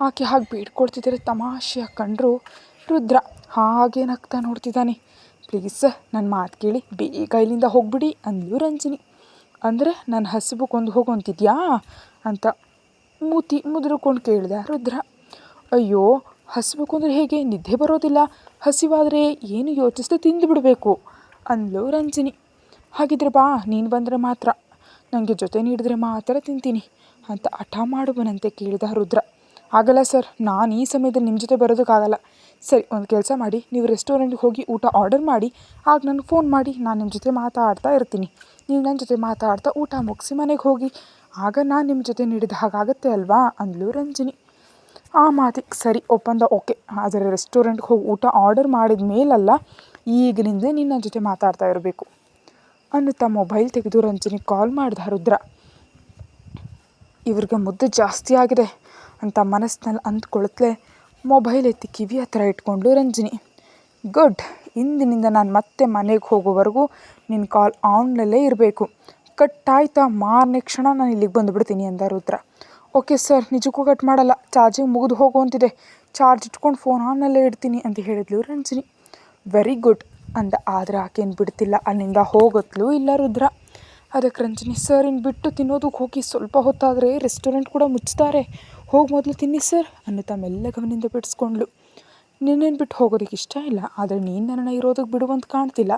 ಆಕೆ ಹಾಗೆ ಬೇಡ್ಕೊಳ್ತಿದ್ದಾರೆ ತಮಾಷೆಯಾಗಿ ಕಂಡ್ರು ರುದ್ರ ಹಾಗೆ ನಗ್ತಾ ನೋಡ್ತಿದ್ದಾನೆ. ಪ್ಲೀಸ್ ಸರ್ ನನ್ನ ಮಾತು ಕೇಳಿ ಬೇಗ ಇಲ್ಲಿಂದ ಹೋಗ್ಬಿಡಿ ಅಂದ್ಲು ರಂಜನಿ. ಅಂದರೆ ನನ್ನ ಹಸಿವು ಕೊಂದು ಹೋಗುವಂತಿದ್ಯಾ ಅಂತ ಮೂತಿ ಮುದುರ್ಕೊಂಡು ಕೇಳಿದ ರುದ್ರ. ಅಯ್ಯೋ ಹಸಿವು ಕೊಂದ್ರೆ ಹೇಗೆ, ನಿದ್ದೆ ಬರೋದಿಲ್ಲ, ಹಸಿವಾದರೆ ಏನು ಯೋಚಿಸದೆ ತಿಂದು ಬಿಡಬೇಕು ಅಂದ್ಲು ರಂಜನಿ. ಹಾಗಿದ್ರೆ ಬಾ, ನೀನು ಬಂದರೆ ಮಾತ್ರ, ನನಗೆ ಜೊತೆ ನೀಡಿದ್ರೆ ಮಾತ್ರ ತಿಂತೀನಿ ಅಂತ ಹಠ ಮಾಡುವನಂತೆ ಕೇಳಿದ ರುದ್ರ. ಆಗಲ್ಲ ಸರ್, ನಾನು ಈ ಸಮಯದಲ್ಲಿ ನಿಮ್ಮ ಜೊತೆ ಬರೋದಕ್ಕಾಗಲ್ಲ. ಸರಿ ಒಂದು ಕೆಲಸ ಮಾಡಿ, ನೀವು ರೆಸ್ಟೋರೆಂಟ್ಗೆ ಹೋಗಿ ಊಟ ಆರ್ಡರ್ ಮಾಡಿ ಆಗ ನನಗೆ ಫೋನ್ ಮಾಡಿ, ನಾನು ನಿಮ್ಮ ಜೊತೆ ಮಾತಾಡ್ತಾ ಇರ್ತೀನಿ, ನೀವು ನನ್ನ ಜೊತೆ ಮಾತಾಡ್ತಾ ಊಟ ಮುಗಿಸಿ ಮನೆಗೆ ಹೋಗಿ, ಆಗ ನಾನು ನಿಮ್ಮ ಜೊತೆ ನೀಡಿದ ಹಾಗಾಗತ್ತೆ ಅಲ್ವಾ ಅಂದ್ಲು ರಂಜನಿ. ಆ ಮಾತಿಗೆ ಸರಿ ಒಪ್ಪಂದ ಓಕೆ, ಆದರೆ ರೆಸ್ಟೋರೆಂಟ್ಗೆ ಹೋಗಿ ಊಟ ಆರ್ಡರ್ ಮಾಡಿದ ಮೇಲಲ್ಲ, ಈಗಿನಿಂದಲೇ ನೀನು ನನ್ನ ಜೊತೆ ಮಾತಾಡ್ತಾ ಇರಬೇಕು ಅನ್ನುತ್ತಾ ಮೊಬೈಲ್ ತೆಗೆದು ರಂಜನಿ ಕಾಲ್ ಮಾಡಿದ ರುದ್ರ. ಇವ್ರಿಗೆ ಮುದ್ದು ಜಾಸ್ತಿ ಆಗಿದೆ ಅಂತ ಮನಸ್ಸಿನಲ್ಲಿ ಅಂದ್ಕೊಳತ್ಲೆ ಮೊಬೈಲ್ ಎತ್ತಿ ಕಿವಿ ಹತ್ರ ಇಟ್ಕೊಂಡ್ಲು ರಂಜನಿ. ಗುಡ್, ಇಂದಿನಿಂದ ನಾನು ಮತ್ತೆ ಮನೆಗೆ ಹೋಗೋವರೆಗೂ ನಿನ್ನ ಕಾಲ್ ಆನ್ನಲ್ಲೇ ಇರಬೇಕು, ಕಟ್ಟಾಯ್ತಾ ಮಾರನೇ ಕ್ಷಣ ನಾನು ಇಲ್ಲಿಗೆ ಬಂದುಬಿಡ್ತೀನಿ ಅಂದ ರುದ್ರ. ಓಕೆ ಸರ್, ನಿಜಕ್ಕೂ ಕಟ್ ಮಾಡಲ್ಲ, ಚಾರ್ಜಿಂಗ್ ಮುಗಿದು ಹೋಗುವಂತಿದೆ, ಚಾರ್ಜ್ ಇಟ್ಕೊಂಡು ಫೋನ್ ಆನ್ನಲ್ಲೇ ಇಡ್ತೀನಿ ಅಂತ ಹೇಳಿದ್ಲು ರಂಜನಿ. ವೆರಿ ಗುಡ್ ಅಂದ. ಆದರೆ ಆಕೆಯನ್ನು ಬಿಡ್ತಿಲ್ಲ, ಅಲ್ಲಿಂದ ಹೋಗತ್ಲು ಇಲ್ಲ ರುದ್ರ. ಅದಕ್ಕೆ ರಂಜನಿ, ಸರ್ ಇನ್ನು ಬಿಟ್ಟು ತಿನ್ನೋದಕ್ಕೆ ಹೋಗಿ, ಸ್ವಲ್ಪ ಹೊತ್ತಾದರೆ ರೆಸ್ಟೋರೆಂಟ್ ಕೂಡ ಮುಚ್ತಾರೆ, ಹೋಗಿ ಮೊದಲು ತಿನ್ನಿ ಸರ್ ಅನ್ನುತ್ತಾ ಮೆಲ್ಲಗವನಿಂದ ಬಿಡಿಸ್ಕೊಂಡ್ಲು. ನಿನ್ನೇನು ಬಿಟ್ಟು ಹೋಗೋದಕ್ಕೆ ಇಷ್ಟ ಇಲ್ಲ, ಆದರೆ ನೀನು ನನ್ನನ್ನು ಇರೋದಕ್ಕೆ ಬಿಡುವಂತ ಕಾಣ್ತಿಲ್ಲ,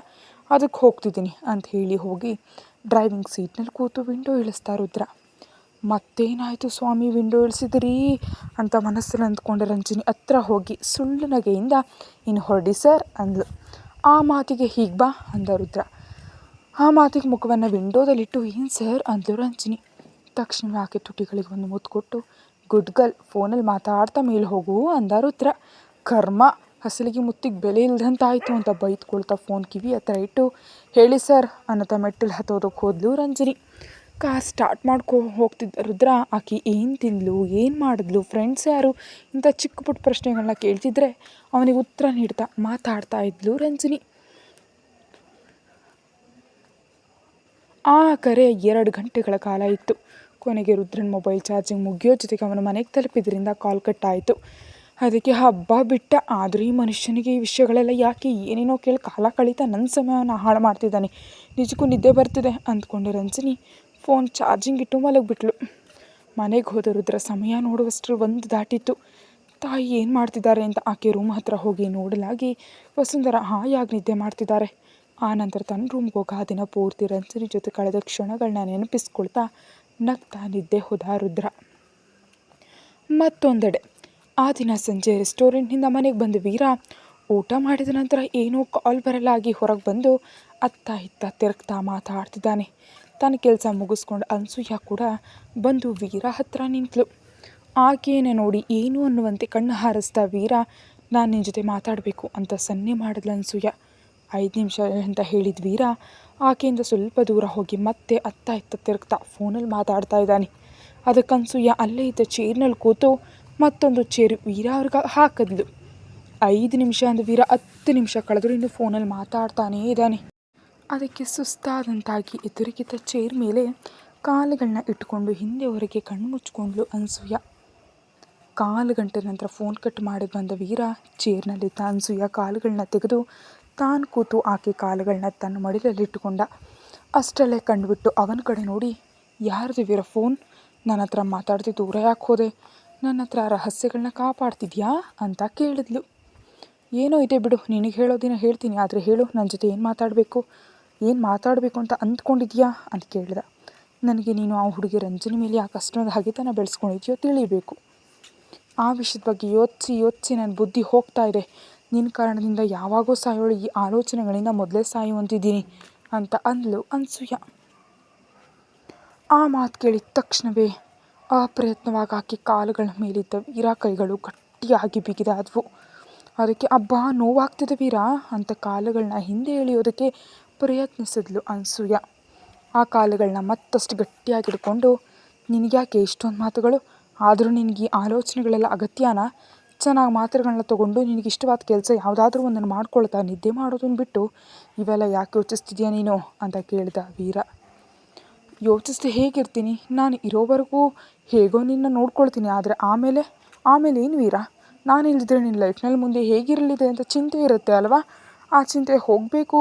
ಅದಕ್ಕೆ ಹೋಗ್ತಿದ್ದೀನಿ ಅಂತ ಹೇಳಿ ಹೋಗಿ ಡ್ರೈವಿಂಗ್ ಸೀಟ್ನಲ್ಲಿ ಕೂತು ವಿಂಡೋ ಇಳಿಸ್ತಾ ರುದ್ರ. ಮತ್ತೇನಾಯಿತು ಸ್ವಾಮಿ ವಿಂಡೋ ಇಳಿಸಿದ್ರಿ ಅಂತ ಮನಸ್ಸಲ್ಲಿ ಅಂದ್ಕೊಂಡೆ ರಂಜನಿ ಹತ್ರ ಹೋಗಿ ಸುಳ್ಳು ನಗೆಯಿಂದ, ಇನ್ನು ಹೊರಡಿ ಸರ್ ಅಂದ್ಲು. ಆ ಮಾತಿಗೆ ಹೀಗೆ ಬಾ ಅಂದ ರುದ್ರ. ಆ ಮಾತಿಗೆ ಮುಖವನ್ನು ವಿಂಡೋದಲ್ಲಿಟ್ಟು ಏನು ಸರ್ ಅಂದ್ಲು ರಂಜನಿ. ತಕ್ಷಣ ಆಕೆ ತುಟಿಗಳಿಗೆ ಒಂದು ಮುತ್ತು ಕೊಟ್ಟು, ಗುಡ್ ಗರ್ಲ್, ಫೋನಲ್ಲಿ ಮಾತಾಡ್ತಾ ಮೇಲೆ ಹೋಗು ಅಂದ ರುದ್ರ. ಕರ್ಮ, ಹಸಲಿಗೆ ಮುತ್ತಿಗೆ ಬೆಲೆ ಇಲ್ದಂತಾಯಿತು ಅಂತ ಬೈದ್ಕೊಳ್ತಾ ಫೋನ್ ಕಿವಿ ಹತ್ರ ಇಟ್ಟು, ಹೇಳಿ ಸರ್ ಅನ್ನುತ್ತಾ ಮೆಟ್ಟಲು ಹತ್ತೋದಕ್ಕೆ ಹೋದ್ಲು ರಂಜನಿ. ಕಾರ್ ಸ್ಟಾರ್ಟ್ ಹೋಗ್ತಿದ್ದ ರುದ್ರ ಆಕೆ ಏನು ತಿಂದ್ಲು, ಏನು ಮಾಡಿದ್ಲು, ಫ್ರೆಂಡ್ಸ್ ಯಾರು, ಇಂಥ ಚಿಕ್ಕ ಪುಟ್ಟ ಪ್ರಶ್ನೆಗಳನ್ನ ಕೇಳ್ತಿದ್ರೆ ಅವನಿಗೆ ಉತ್ತರ ನೀಡ್ತಾ ಮಾತಾಡ್ತಾ ಇದ್ಲು ರಂಜನಿ. ಆ ಕರೆ 2 ಗಂಟೆಗಳ ಕಾಲ ಇತ್ತು. ಕೊನೆಗೆ ರುದ್ರನ ಮೊಬೈಲ್ ಚಾರ್ಜಿಂಗ್ ಮುಗಿಯೋ ಜೊತೆಗೆ ಅವನ ಮನೆಗೆ ತಲುಪಿದ್ರಿಂದ ಕಾಲ್ ಕಟ್ಟಾಯಿತು. ಅದಕ್ಕೆ ಹಬ್ಬ ಬಿಟ್ಟ. ಆದರೂ ಈ ಮನುಷ್ಯನಿಗೆ ಈ ವಿಷಯಗಳೆಲ್ಲ ಯಾಕೆ, ಏನೇನೋ ಕೇಳಿ ಕಾಲ ಕಳೀತಾ ನನ್ನ ಸಮಯವನ್ನು ಹಾಳು ಮಾಡ್ತಿದ್ದಾನೆ, ನಿಜಕ್ಕೂ ನಿದ್ದೆ ಬರ್ತಿದೆ ಅಂದ್ಕೊಂಡೆ ರಂಜನಿ ಫೋನ್ ಚಾರ್ಜಿಂಗ್ ಇಟ್ಟು ಮಲಗಿಬಿಟ್ಲು. ಮನೆಗೆ ಹೋದ ರುದ್ರ ಸಮಯ ನೋಡುವಷ್ಟರು 1 ದಾಟಿತ್ತು. ತಾಯಿ ಏನು ಮಾಡ್ತಿದ್ದಾರೆ ಅಂತ ಆಕೆ ರೂಮ್ ಹತ್ರ ಹೋಗಿ ನೋಡಲಾಗಿ ವಸುಂಧರ ಹಾಯಾಗಿ ನಿದ್ದೆ ಮಾಡ್ತಿದ್ದಾರೆ. ಆ ನಂತರ ತನ್ನ ರೂಮ್ಗೆ ಹೋಗಿ ಆ ದಿನ ಪೂರ್ತಿ ರಂಜನಿ ಜೊತೆ ಕಳೆದ ಕ್ಷಣಗಳನ್ನ ನೆನಪಿಸ್ಕೊಳ್ತಾ ನಗ್ತಾ ನಿದ್ದೆ ಹೋದ ರುದ್ರ. ಮತ್ತೊಂದೆಡೆ ಆ ದಿನ ಸಂಜೆ ರೆಸ್ಟೋರೆಂಟ್ನಿಂದ ಮನೆಗೆ ಬಂದು ವೀರ ಊಟ ಮಾಡಿದ ನಂತರ ಏನೋ ಕಾಲ್ ಬರಲಾಗಿ ಹೊರಗೆ ಬಂದು ಅತ್ತ ಇತ್ತ ತಿರುಗ್ತಾ ಮಾತಾಡ್ತಿದ್ದಾನೆ. ತನ್ನ ಕೆಲಸ ಮುಗಿಸ್ಕೊಂಡು ಅನ್ಸೂಯ ಕೂಡ ಬಂದು ವೀರ ಹತ್ರ ನಿಂತಳು. ಆಕೆಯನ್ನು ನೋಡಿ ಏನು ಅನ್ನುವಂತೆ ಕಣ್ಣು ಹಾರಿಸ್ತಾ ವೀರ, ನಾನು ನಿನ್ನ ಜೊತೆ ಮಾತಾಡಬೇಕು ಅಂತ ಸನ್ನೆ ಮಾಡಿದ್ಲು ಅನ್ಸೂಯ. 5 ನಿಮಿಷ ಅಂತ ಹೇಳಿದ ವೀರ ಆಕೆಯಿಂದ ಸ್ವಲ್ಪ ದೂರ ಹೋಗಿ ಮತ್ತೆ ಅತ್ತ ಇತ್ತ ತಿರುಗ್ತಾ ಫೋನಲ್ಲಿ ಮಾತಾಡ್ತಾ ಇದ್ದಾನೆ. ಅದಕ್ಕೆ ಅನಸೂಯ ಅಲ್ಲೇ ಇದ್ದ ಚೇರ್ನಲ್ಲಿ ಕೂತು ಮತ್ತೊಂದು ಚೇರು ವೀರ ಅವ್ರಿಗೆ ಹಾಕಿದ್ಲು. 5 ನಿಮಿಷ ಅಂದ ವೀರ 10 ನಿಮಿಷ ಕಳೆದ್ರೂ ಇನ್ನು ಫೋನಲ್ಲಿ ಮಾತಾಡ್ತಾನೇ ಇದ್ದಾನೆ. ಅದಕ್ಕೆ ಸುಸ್ತಾದಂತಾಗಿ ಎದುರಿಗಿದ್ದ ಚೇರ್ ಮೇಲೆ ಕಾಲುಗಳನ್ನ ಇಟ್ಕೊಂಡು ಹಿಂದೆವರೆಗೆ ಕಣ್ಣು ಮುಚ್ಕೊಂಡ್ಲು ಅನಸೂಯ. ಕಾಲು ಗಂಟೆ ನಂತರ ಫೋನ್ ಕಟ್ ಮಾಡಿ ಬಂದ ವೀರ ಚೇರ್ನಲ್ಲಿದ್ದ ಅನಸೂಯ ಕಾಲುಗಳನ್ನ ತೆಗೆದು ತಾನು ಕೂತು ಆಕೆ ಕಾಲುಗಳನ್ನ ತನ್ನ ಮಡಿಲಲ್ಲಿಟ್ಟುಕೊಂಡ. ಅಷ್ಟರಲ್ಲೇ ಕಂಡುಬಿಟ್ಟು ಅವನ ಕಡೆ ನೋಡಿ, ಯಾರ್ದು ವೀರ ಫೋನ್? ನನ್ನ ಹತ್ರ ಮಾತಾಡ್ತಿ ದೂರ ಯಾಕೆ ಹೋದೆ? ನನ್ನ ಹತ್ರ ರಹಸ್ಯಗಳನ್ನ ಕಾಪಾಡ್ತಿದ್ಯಾ ಅಂತ ಕೇಳಿದ್ಲು. ಏನೋ ಇದೆ ಬಿಡು, ನಿನಗೆ ಹೇಳೋದಿನ ಹೇಳ್ತೀನಿ, ಆದರೆ ಹೇಳು, ನನ್ನ ಜೊತೆ ಏನು ಮಾತಾಡಬೇಕು ಅಂತ ಅಂದ್ಕೊಂಡಿದ್ಯಾ ಅಂತ ಕೇಳಿದ. ನನಗೆ ನೀನು ಆ ಹುಡುಗಿ ರಂಜನಿ ಮೇಲೆ ಯಾಕೆ ಅಷ್ಟೊಂದು ಹಗೆತನ ಬೆಳೆಸ್ಕೊಂಡಿದ್ಯೋ ತಿಳಿಬೇಕು. ಆ ವಿಷಯದ ಬಗ್ಗೆ ಯೋಚಿಸಿ ನನ್ನ ಬುದ್ಧಿ ಹೋಗ್ತಾ ಇದೆ. ನಿನ್ನ ಕಾರಣದಿಂದ ಯಾವಾಗೋ ಸಾಯೋಳು ಈ ಆಲೋಚನೆಗಳಿಂದ ಮೊದಲೇ ಸಾಯುವಂತಿದ್ದೀನಿ ಅಂತ ಅಂದ್ಲು ಅನಸೂಯ. ಆ ಮಾತು ಕೇಳಿದ ತಕ್ಷಣವೇ ಅಪ್ರಯತ್ನವಾಗಿ ಆಕೆ ಕಾಲುಗಳ ಮೇಲಿದ್ದ ವೀರ ಕೈಗಳು ಗಟ್ಟಿಯಾಗಿ ಬಿಗಿದಾದವು. ಅದಕ್ಕೆ ಅಬ್ಬಾ ನೋವಾಗ್ತಿದೆ ವೀರ ಅಂತ ಕಾಲುಗಳನ್ನ ಹಿಂದೆ ಎಳೆಯೋದಕ್ಕೆ ಪ್ರಯತ್ನಿಸಿದ್ಲು ಅನಸೂಯ. ಆ ಕಾಲುಗಳನ್ನ ಮತ್ತಷ್ಟು ಗಟ್ಟಿಯಾಗಿ ಹಿಡ್ಕೊಂಡು, ನಿನಗ್ಯಾಕೆ ಇಷ್ಟೊಂದು ಮಾತುಗಳು? ಆದರೂ ನಿನಗೆ ಈ ಆಲೋಚನೆಗಳೆಲ್ಲ ಅಗತ್ಯನಾ? ಚೆನ್ನಾಗಿ ಮಾತ್ರೆಗಳನ್ನ ತೊಗೊಂಡು ನಿನಗೆ ಇಷ್ಟವಾದ ಕೆಲಸ ಯಾವುದಾದ್ರೂ ಒಂದನ್ನು ಮಾಡ್ಕೊಳ್ತಾ ನಿದ್ದೆ ಮಾಡೋದನ್ನು ಬಿಟ್ಟು ಇವೆಲ್ಲ ಯಾಕೆ ಯೋಚಿಸ್ತಿದ್ಯಾ ನೀನು ಅಂತ ಕೇಳಿದ ವೀರ. ಯೋಚಿಸ್ದೆ ಹೇಗಿರ್ತೀನಿ? ನಾನು ಇರೋವರೆಗೂ ಹೇಗೋ ನಿನ್ನ ನೋಡ್ಕೊಳ್ತೀನಿ, ಆದರೆ ಆಮೇಲೆ ಏನು ವೀರ? ನಾನು ಇಲ್ಲದಿದ್ದರೆ ನಿನ್ನ ಲೈಫ್ನಲ್ಲಿ ಮುಂದೆ ಹೇಗಿರಲಿದೆ ಅಂತ ಚಿಂತೆ ಇರುತ್ತೆ ಅಲ್ವಾ? ಆ ಚಿಂತೆ ಹೋಗಬೇಕು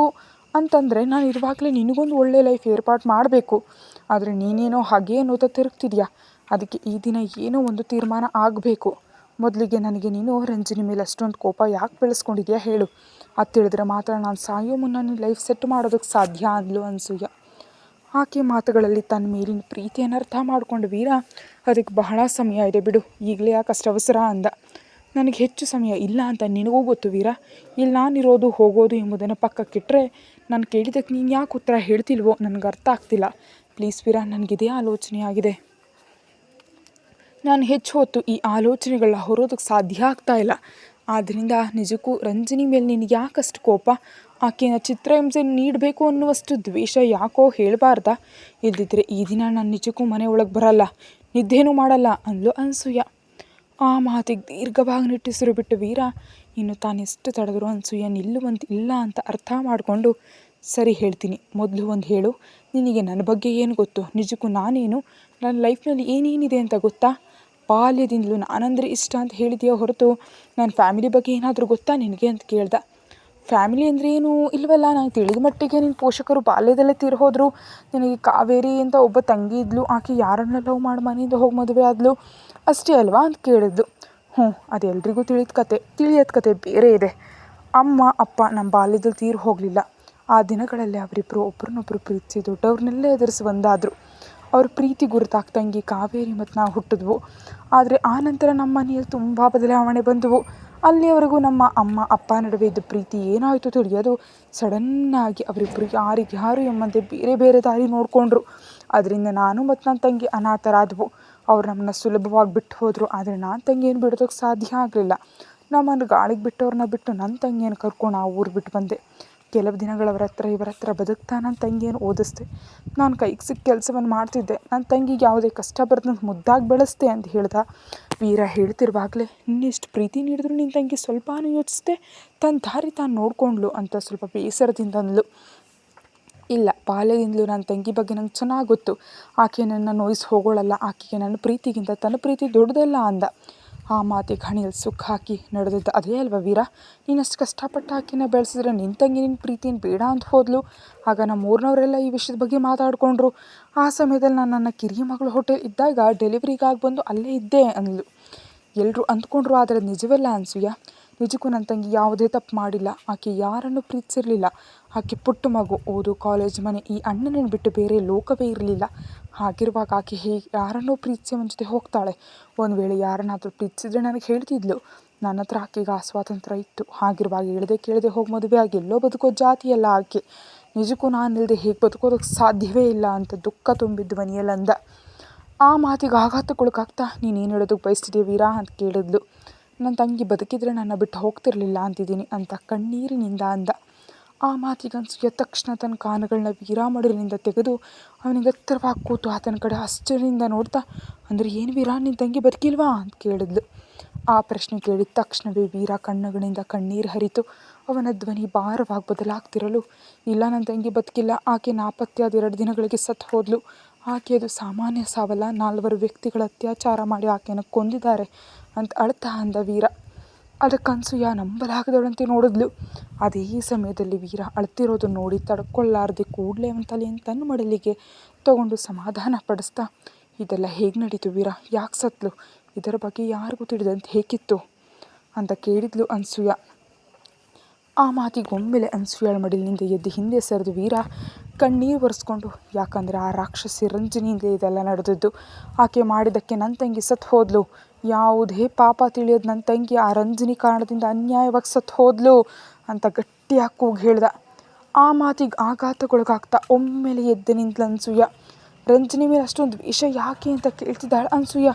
ಅಂತಂದರೆ ನಾನು ಇರುವಾಗಲೇ ನಿನಗೊಂದು ಒಳ್ಳೆ ಲೈಫ್ ಏರ್ಪಾಡು ಮಾಡಬೇಕು. ಆದರೆ ನೀನೇನೋ ಹಾಗೆ ಅನ್ನೋದು ತಿರುಗ್ತಿದ್ಯಾ. ಅದಕ್ಕೆ ಈ ದಿನ ಏನೋ ಒಂದು ತೀರ್ಮಾನ ಆಗಬೇಕು. ಮೊದಲಿಗೆ ನನಗೆ ನೀನು ರಂಜನಿ ಮೇಲೆ ಅಷ್ಟೊಂದು ಕೋಪ ಯಾಕೆ ಬೆಳೆಸ್ಕೊಂಡಿದ್ಯಾ ಹೇಳು. ಅದು ತಿಳಿದ್ರೆ ಮಾತ್ರ ನಾನು ಸಾಯೋ ಮುನ್ನ ನಿನ್ನ ಲೈಫ್ ಸೆಟ್ ಮಾಡೋದಕ್ಕೆ ಸಾಧ್ಯ ಅಂದ್ಲು ಅನಸೂಯ. ಆಕೆ ಮಾತುಗಳಲ್ಲಿ ತನ್ನ ಮೇಲಿನ ಪ್ರೀತಿಯನ್ನು ಅರ್ಥ ಮಾಡಿಕೊಂಡು ವೀರ, ಅದಕ್ಕೆ ಬಹಳ ಸಮಯ ಇದೆ ಬಿಡು, ಈಗಲೇ ಯಾಕೆ ಅಷ್ಟು ಅವಸರ ಅಂದ. ನನಗೆ ಹೆಚ್ಚು ಸಮಯ ಇಲ್ಲ ಅಂತ ನಿನಗೂ ಗೊತ್ತು ವೀರ. ಇಲ್ಲಿ ನಾನಿರೋದು ಹೋಗೋದು ಎಂಬುದನ್ನು ಪಕ್ಕಕ್ಕಿಟ್ಟರೆ ನಾನು ಕೇಳಿದ್ದಕ್ಕೆ ನೀನು ಯಾಕೆ ಉತ್ತರ ಹೇಳ್ತಿಲ್ವೋ ನನಗೆ ಅರ್ಥ ಆಗ್ತಿಲ್ಲ. ಪ್ಲೀಸ್ ವೀರ, ನನಗಿದೇ ಆಲೋಚನೆ ಆಗಿದೆ. ನಾನು ಹೆಚ್ಚು ಹೊತ್ತು ಈ ಆಲೋಚನೆಗಳನ್ನ ಹೊರೋದಕ್ಕೆ ಸಾಧ್ಯ ಆಗ್ತಾ ಇಲ್ಲ. ಆದ್ದರಿಂದ ನಿಜಕ್ಕೂ ರಂಜನಿ ಮೇಲೆ ನಿನಗೆ ಯಾಕಷ್ಟು ಕೋಪ? ಆಕೆನ ಚಿತ್ರಹಿಂಸೆ ನೀಡಬೇಕು ಅನ್ನುವಷ್ಟು ದ್ವೇಷ ಯಾಕೋ ಹೇಳಬಾರ್ದಾ? ಇಲ್ದಿದ್ರೆ ಈ ದಿನ ನಾನು ನಿಜಕ್ಕೂ ಮನೆ ಒಳಗೆ ಬರಲ್ಲ, ನಿದ್ದೆನೂ ಮಾಡಲ್ಲ ಅಂದ್ಲು ಅನಸೂಯ. ಆ ಮಾತಿಗೆ ದೀರ್ಘವಾಗಿ ನಿಟ್ಟುಸಿರು ಬಿಟ್ಟು ವೀರ ಇನ್ನು ತಾನೆಷ್ಟು ತಡೆದರೂ ಅನಸೂಯ ನಿಲ್ಲುವಂತಿಲ್ಲ ಅಂತ ಅರ್ಥ ಮಾಡಿಕೊಂಡು, ಸರಿ ಹೇಳ್ತೀನಿ, ಮೊದಲು ಒಂದು ಹೇಳು, ನಿನಗೆ ನನ್ನ ಬಗ್ಗೆ ಏನು ಗೊತ್ತು? ನಿಜಕ್ಕೂ ನಾನೇನು, ನನ್ನ ಲೈಫ್ನಲ್ಲಿ ಏನೇನಿದೆ ಅಂತ ಗೊತ್ತಾ? ಬಾಲ್ಯದಿಂದಲೂ ನಾನಂದರೆ ಇಷ್ಟ ಅಂತ ಹೇಳಿದೆಯೋ ಹೊರತು ನನ್ನ ಫ್ಯಾಮಿಲಿ ಬಗ್ಗೆ ಏನಾದರೂ ಗೊತ್ತಾ ನಿನಗೆ ಅಂತ ಕೇಳ್ದ. ಫ್ಯಾಮಿಲಿ ಅಂದರೆ ಏನು ಇಲ್ವಲ್ಲ, ನನಗೆ ತಿಳಿದ ಮಟ್ಟಿಗೆ ನಿನ್ನ ಪೋಷಕರು ಬಾಲ್ಯದಲ್ಲೇ ತೀರ್ಹೋದ್ರು. ನಿನಗೆ ಕಾವೇರಿ ಅಂತ ಒಬ್ಬ ತಂಗಿ ಇದ್ಲು, ಆಕೆ ಯಾರನ್ನ ಲವ್ ಮಾಡಿ ಮನೆಯಿಂದ ಹೋಗಿ ಮದುವೆ ಆದಳು, ಅಷ್ಟೇ ಅಲ್ವಾ ಅಂತ ಕೇಳಿದ್ಲು. ಅದೆಲ್ರಿಗೂ ತಿಳಿಯದ ಕತೆ ಬೇರೆ ಇದೆ. ಅಮ್ಮ ಅಪ್ಪ ನಮ್ಮ ಬಾಲ್ಯದಲ್ಲಿ ತೀರು ಹೋಗಲಿಲ್ಲ. ಆ ದಿನಗಳಲ್ಲಿ ಅವರಿಬ್ಬರು ಒಬ್ರನ್ನೊಬ್ಬರು ಪ್ರೀತಿಸಿ ದೊಡ್ಡವ್ರನ್ನೆಲ್ಲ ಎದುರಿಸಿ ಒಂದಾದರು. ಅವ್ರ ಪ್ರೀತಿ ಗುರುತಾಗಿ ತಂಗಿ ಕಾವೇರಿ ಮತ್ತು ನಾವು ಹುಟ್ಟಿದ್ವು. ಆದರೆ ಆ ನಂತರ ನಮ್ಮ ಮನೆಯಲ್ಲಿ ತುಂಬ ಬದಲಾವಣೆ ಬಂದವು. ಅಲ್ಲಿಯವರೆಗೂ ನಮ್ಮ ಅಮ್ಮ ಅಪ್ಪ ನಡುವೆ ಇದ್ದ ಪ್ರೀತಿ ಏನಾಯಿತು ತಿಳಿಯೋದು. ಸಡನ್ನಾಗಿ ಅವರಿಬ್ಬರು ಯಾರು ಎಂಬಂತೆ ಬೇರೆ ಬೇರೆ ದಾರಿ ನೋಡಿಕೊಂಡ್ರು. ಅದರಿಂದ ನಾನು ಮತ್ತು ನನ್ನ ತಂಗಿ ಅನಾಥರಾದವು. ಅವ್ರು ನಮ್ಮನ್ನ ಸುಲಭವಾಗಿ ಬಿಟ್ಟು ಹೋದರು. ಆದರೆ ನಾನು ತಂಗಿಯನ್ನು ಬಿಡೋದಕ್ಕೆ ಸಾಧ್ಯ ಆಗಲಿಲ್ಲ. ನಮ್ಮನ್ನು ಗಾಳಿಗೆ ಬಿಟ್ಟವ್ರನ್ನ ಬಿಟ್ಟು ನನ್ನ ತಂಗಿಯನ್ನು ಕರ್ಕೊಂಡು ಆ ಊರು ಬಿಟ್ಟು ಬಂದೆ. ಕೆಲವು ದಿನಗಳು ಇವರ ಹತ್ರ ಬದುಕ್ತಾ ನನ್ನ ತಂಗಿಯನ್ನು ಓದಿಸ್ದೆ. ನಾನು ಕೈಗೆ ಸಿಕ್ಕ ಕೆಲಸವನ್ನು ಮಾಡ್ತಿದ್ದೆ. ನನ್ನ ತಂಗಿಗೆ ಯಾವುದೇ ಕಷ್ಟ ಬರ್ತಂತ ಮುದ್ದಾಗಿ ಬೆಳೆಸ್ದೆ ಅಂತ ಹೇಳ್ದ ವೀರ. ಹೇಳ್ತಿರುವಾಗಲೇ, ಇನ್ನಿಷ್ಟು ಪ್ರೀತಿ ನೀಡಿದ್ರು ನಿನ್ನ ತಂಗಿ ಸ್ವಲ್ಪನೂ ಯೋಚಿಸ್ದೆ ತನ್ನ ದಾರಿ ತಾನು ನೋಡಿಕೊಂಡ್ಲು ಅಂತ ಸ್ವಲ್ಪ ಬೇಸರದಿಂದ ಅಂದ್ಲು. ಇಲ್ಲ, ಬಾಲ್ಯದಿಂದಲೂ ನನ್ನ ತಂಗಿ ಬಗ್ಗೆ ನಂಗೆ ಚೆನ್ನಾಗಿ ಗೊತ್ತು. ಆಕೆ ನನ್ನ ನೋಯಿಸಿ ಹೋಗೋಳಲ್ಲ. ಆಕೆಗೆ ನನ್ನ ಪ್ರೀತಿಗಿಂತ ತನ್ನ ಪ್ರೀತಿ ದೊಡ್ಡದಲ್ಲ ಅಂದ. ಆ ಮಾತಿಗೆ ಹಣೆಯಲ್ಲಿ ಸುಕ್ಕ ಹಾಕಿ ನಡೆದಿದ್ದ ಅದೇ ಅಲ್ವ ವೀರ? ನೀನಷ್ಟು ಕಷ್ಟಪಟ್ಟು ಆಕೆನ ಬೆಳೆಸಿದ್ರೆ ನಿನ್ನ ತಂಗಿ ನಿನ್ನ ಪ್ರೀತಿಯನ್ನು ಬೇಡ ಅಂತ ಹೋದ್ಲು. ಆಗ ನಮ್ಮ ಊರಿನವರೆಲ್ಲ ಈ ವಿಷಯದ ಬಗ್ಗೆ ಮಾತಾಡಿಕೊಂಡ್ರು. ಆ ಸಮಯದಲ್ಲಿ ನಾನು ನನ್ನ ಕಿರಿಯ ಮಗಳು ಹೋಟೆಲ್ ಇದ್ದಾಗ ಡೆಲಿವರಿಗಾಗಿ ಬಂದು ಅಲ್ಲೇ ಇದ್ದೆ ಅಂದ್ಲು. ಎಲ್ಲರೂ ಅಂದ್ಕೊಂಡ್ರು, ಆದರೆ ನಿಜವಲ್ಲ ಅನಸೂಯ. ನಿಜಕ್ಕೂ ನನ್ನ ತಂಗಿ ಯಾವುದೇ ತಪ್ಪು ಮಾಡಿಲ್ಲ. ಆಕೆ ಯಾರನ್ನು ಪ್ರೀತಿಸಿರಲಿಲ್ಲ. ಆಕೆ ಪುಟ್ಟ ಮಗು, ಓದು, ಕಾಲೇಜ್, ಮನೆ, ಈ ಅಣ್ಣನನ್ನು ಬಿಟ್ಟು ಬೇರೆ ಲೋಕವೇ ಇರಲಿಲ್ಲ. ಹಾಗಿರುವಾಗ ಆಕೆ ಹೇಗೆ ಯಾರನ್ನೋ ಪ್ರೀತಿಸಿ ಅವನ ಜೊತೆ ಹೋಗ್ತಾಳೆ? ಒಂದು ವೇಳೆ ಯಾರನ್ನಾದರೂ ಪ್ರೀತಿಸಿದ್ರೆ ನನಗೆ ಹೇಳ್ತಿದ್ಲು. ನನ್ನ ಹತ್ರ ಆಕೆಗೆ ಆ ಸ್ವಾತಂತ್ರ್ಯ ಇತ್ತು. ಹಾಗಿರುವಾಗ ಕೇಳದೆ ಹೋಗಿ ಮದುವೆ ಆಗಿ ಎಲ್ಲೋ ಬದುಕೋ ಜಾತಿಯಲ್ಲ ಆಕೆ. ನಿಜಕ್ಕೂ ನಾನಿಲ್ಲದೆ ಹೇಗೆ ಬದುಕೋದಕ್ಕೆ ಸಾಧ್ಯವೇ ಇಲ್ಲ ಅಂತ ದುಃಖ ತುಂಬಿದ್ದು ಧ್ವನಿಯಲ್ಲಿ ಅಂದ. ಆ ಮಾತಿಗೆ ಆಘಾತಕ್ಕೊಳಗಾಗ್ತಾ, ನೀನೇನು ಹೇಳೋದಕ್ಕೆ ಬಯಸ್ತಿದ್ಯಾ ವೀರ ಅಂತ ಕೇಳಿದ್ಲು. ನನ್ನ ತಂಗಿ ಬದುಕಿದ್ರೆ ನನ್ನ ಬಿಟ್ಟು ಹೋಗ್ತಿರ್ಲಿಲ್ಲ ಅಂತಿದ್ದೀನಿ ಅಂತ ಕಣ್ಣೀರಿನಿಂದ ಅಂದ. ಆ ಮಾತಿಗೆ ಅನ್ಸೂಯ ತಕ್ಷಣ ತನ್ನ ಕಾನುಗಳನ್ನ ವೀರ ಮಡಿಲಿನಿಂದ ತೆಗೆದು ಅವನಿಗೆ ಹತ್ತಿರವಾಗಿ ಕೂತು ಆತನ ಕಡೆ ಆಶ್ಚರ್ಯದಿಂದ ನೋಡ್ತಾ, ಅಂದರೆ ಏನು ವೀರ, ನಿನ್ನ ತಂಗಿ ಬದುಕಿಲ್ವಾ ಅಂತ ಕೇಳಿದ್ಲು. ಆ ಪ್ರಶ್ನೆ ಕೇಳಿದ ತಕ್ಷಣವೇ ವೀರ ಕಣ್ಣುಗಳಿಂದ ಕಣ್ಣೀರು ಹರಿತು. ಅವನ ಧ್ವನಿ ಭಾರವಾಗಿ ಬದಲಾಗ್ತಿರಲು, ಇಲ್ಲ, ನನ್ನ ತಂಗಿ ಬದುಕಿಲ್ಲ, ಆಕೆ ನಾಪತ್ತೆಯಾದ 2 ದಿನಗಳಿಗೆ ಸತ್ತು ಹೋದ್ಲು. ಆಕೆಯದು ಸಾಮಾನ್ಯ ಸಾವಲ್ಲ, 4 ವ್ಯಕ್ತಿಗಳ ಅತ್ಯಾಚಾರ ಮಾಡಿ ಆಕೆಯನ್ನು ಕೊಂದಿದ್ದಾರೆ ಅಂತ ಅಳ್ತಾ ಅಂದ ವೀರ. ಅದಕ್ಕೆ ಅನ್ಸೂಯ ನಂಬಲಾಗದವಳಂತೆ ನೋಡಿದ್ಲು. ಅದೇ ಸಮಯದಲ್ಲಿ ವೀರ ಅಳ್ತಿರೋದು ನೋಡಿ ತಡ್ಕೊಳ್ಳಾರ್ದೆ ಕೂಡಲೇ ಅವನ ತಲೆಯನ್ನು ತನ್ನ ಮಡಲಿಗೆ ತಗೊಂಡು ಸಮಾಧಾನ ಪಡಿಸ್ತಾ, ಇದೆಲ್ಲ ಹೇಗೆ ನಡೀತು ವೀರ, ಯಾಕೆ ಸತ್ಲು, ಇದರ ಬಗ್ಗೆ ಯಾರಿಗೂ ತಿಳಿದಂತೆ ಹೇಗಿತ್ತು ಅಂತ ಕೇಳಿದ್ಲು ಅನ್ಸೂಯ. ಆ ಮಾತಿಗೆ ಒಮ್ಮೆಲೆ ಅನ್ಸೂಯಳ ಮಡಿಲಿನಿಂದ ಎದ್ದು ಹಿಂದೆ ಸರಿದು ವೀರ ಕಣ್ಣೀರು ಒರೆಸ್ಕೊಂಡು, ಯಾಕಂದರೆ ಆ ರಾಕ್ಷಸಿ ರಂಜನಿಯಿಂದಲೇ ಇದೆಲ್ಲ ನಡೆದದ್ದು. ಆಕೆ ಮಾಡಿದ್ದಕ್ಕೆ ನನ್ನ ತಂಗಿ ಸತ್ತು ಹೋದ್ಲು, ಯಾವುದೇ ಪಾಪ ತಿಳಿಯೋದು ನನ್ನ ತಂಗಿ ಆ ರಂಜನಿ ಕಾರಣದಿಂದ ಅನ್ಯಾಯವಾಗಿ ಸತ್ತು ಹೋದ್ಲು ಅಂತ ಗಟ್ಟಿಯಾಗಿ ಕೂಗಿ ಹೇಳ್ದ. ಆ ಮಾತಿಗೆ ಆಘಾತಗೊಳಗಾಗ್ತಾ ಒಮ್ಮೆಲೆ ಎದ್ದು ನಿಂತಳು ಅನ್ಸೂಯ. ರಂಜನಿ ಮೇಲೆ ಅಷ್ಟೊಂದು ದ್ವೇಷ ಯಾಕೆ ಅಂತ ಕೇಳ್ತಿದ್ದಾಳೆ ಅನ್ಸೂಯ.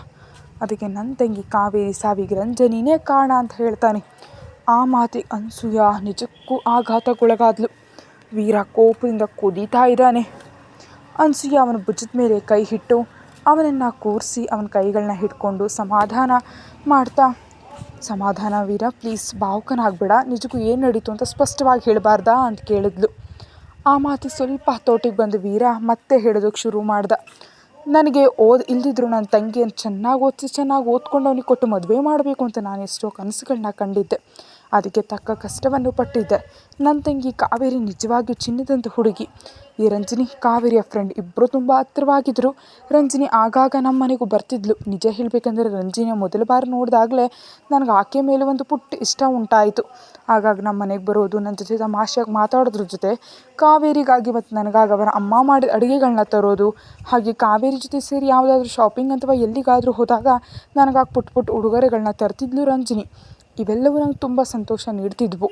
ಅದಕ್ಕೆ ನನ್ನ ತಂಗಿ ಕಾವೇರಿ ಸಾವಿಗೆ ರಂಜನಿನೇ ಕಾರಣ ಅಂತ ಹೇಳ್ತಾನೆ. ಆ ಮಾತಿಗೆ ಅನ್ಸೂಯ ನಿಜಕ್ಕೂ ಆಘಾತಕ್ಕೊಳಗಾದ್ಲು. ವೀರ ಕೋಪದಿಂದ ಕುದೀತಾ ಇದ್ದಾನೆ. ಅನ್ಸೂಯ ಅವನ ಭುಜದ ಮೇಲೆ ಕೈ ಇಟ್ಟು ಅವನನ್ನು ಕೂರಿಸಿ ಅವನ ಕೈಗಳನ್ನ ಹಿಡ್ಕೊಂಡು ಸಮಾಧಾನ ಮಾಡ್ತಾ, ಸಮಾಧಾನ ವೀರ, ಪ್ಲೀಸ್ ಭಾವುಕನಾಗಬೇಡ, ನಿಜಕ್ಕೂ ಏನು ನಡೀತು ಅಂತ ಸ್ಪಷ್ಟವಾಗಿ ಹೇಳಬಾರ್ದಾ ಅಂತ ಕೇಳಿದ್ಲು. ಆ ಮಾತಿಗೆ ಸ್ವಲ್ಪ ಹತೋಟಿಗೆ ಬಂದು ವೀರ ಮತ್ತೆ ಹೇಳೋದಕ್ಕೆ ಶುರು ಮಾಡ್ದ. ನನಗೆ ಇಲ್ದಿದ್ರು ನನ್ನ ತಂಗಿಯನ್ನು ಚೆನ್ನಾಗಿ ಓದ್ಕೊಂಡು ಅವನಿಗೆ ಕೊಟ್ಟು ಮದುವೆ ಮಾಡಬೇಕು ಅಂತ ನಾನು ಎಷ್ಟೋ ಕನಸುಗಳನ್ನ ಕಂಡಿದ್ದೆ. ಅದಕ್ಕೆ ತಕ್ಕ ಕಷ್ಟವನ್ನು ಪಟ್ಟಿದ್ದೆ. ನನ್ನ ತಂಗಿ ಕಾವೇರಿ ನಿಜವಾಗಿಯೂ ಚಿನ್ನದಂಥ ಹುಡುಗಿ. ಈ ರಂಜನಿ ಕಾವೇರಿಯ ಫ್ರೆಂಡ್, ಇಬ್ಬರು ತುಂಬ ಹತ್ತಿರವಾಗಿದ್ದರು. ರಂಜನಿ ಆಗಾಗ ನಮ್ಮ ಮನೆಗೂ ಬರ್ತಿದ್ಲು. ನಿಜ ಹೇಳಬೇಕಂದ್ರೆ ರಂಜನಿಯ ಮೊದಲ ಬಾರಿ ನೋಡಿದಾಗಲೇ ನನಗೆ ಆಕೆ ಮೇಲೆ ಒಂದು ಪುಟ್ಟ ಇಷ್ಟ ಉಂಟಾಯಿತು. ಆಗಾಗ ನಮ್ಮ ಮನೆಗೆ ಬರೋದು, ನನ್ನ ಜೊತೆ ತಮಾಷೆಯಾಗಿ ಮಾತಾಡೋದ್ರ ಜೊತೆ ಕಾವೇರಿಗಾಗಿ ಮತ್ತು ನನಗಾಗಿ ಅವರ ಅಮ್ಮ ಮಾಡಿದ ಅಡುಗೆಗಳನ್ನ ತರೋದು, ಹಾಗೆ ಕಾವೇರಿ ಜೊತೆ ಸೇರಿ ಯಾವುದಾದ್ರೂ ಶಾಪಿಂಗ್ ಅಥವಾ ಎಲ್ಲಿಗಾದರೂ ಹೋದಾಗ ನನಗಾಗಿ ಪುಟ್ಟ ಉಡುಗೊರೆಗಳನ್ನ ತರ್ತಿದ್ಲು ರಂಜನಿ. ಇವೆಲ್ಲವೂ ನಂಗೆ ತುಂಬ ಸಂತೋಷ ನೀಡ್ತಿದ್ವು.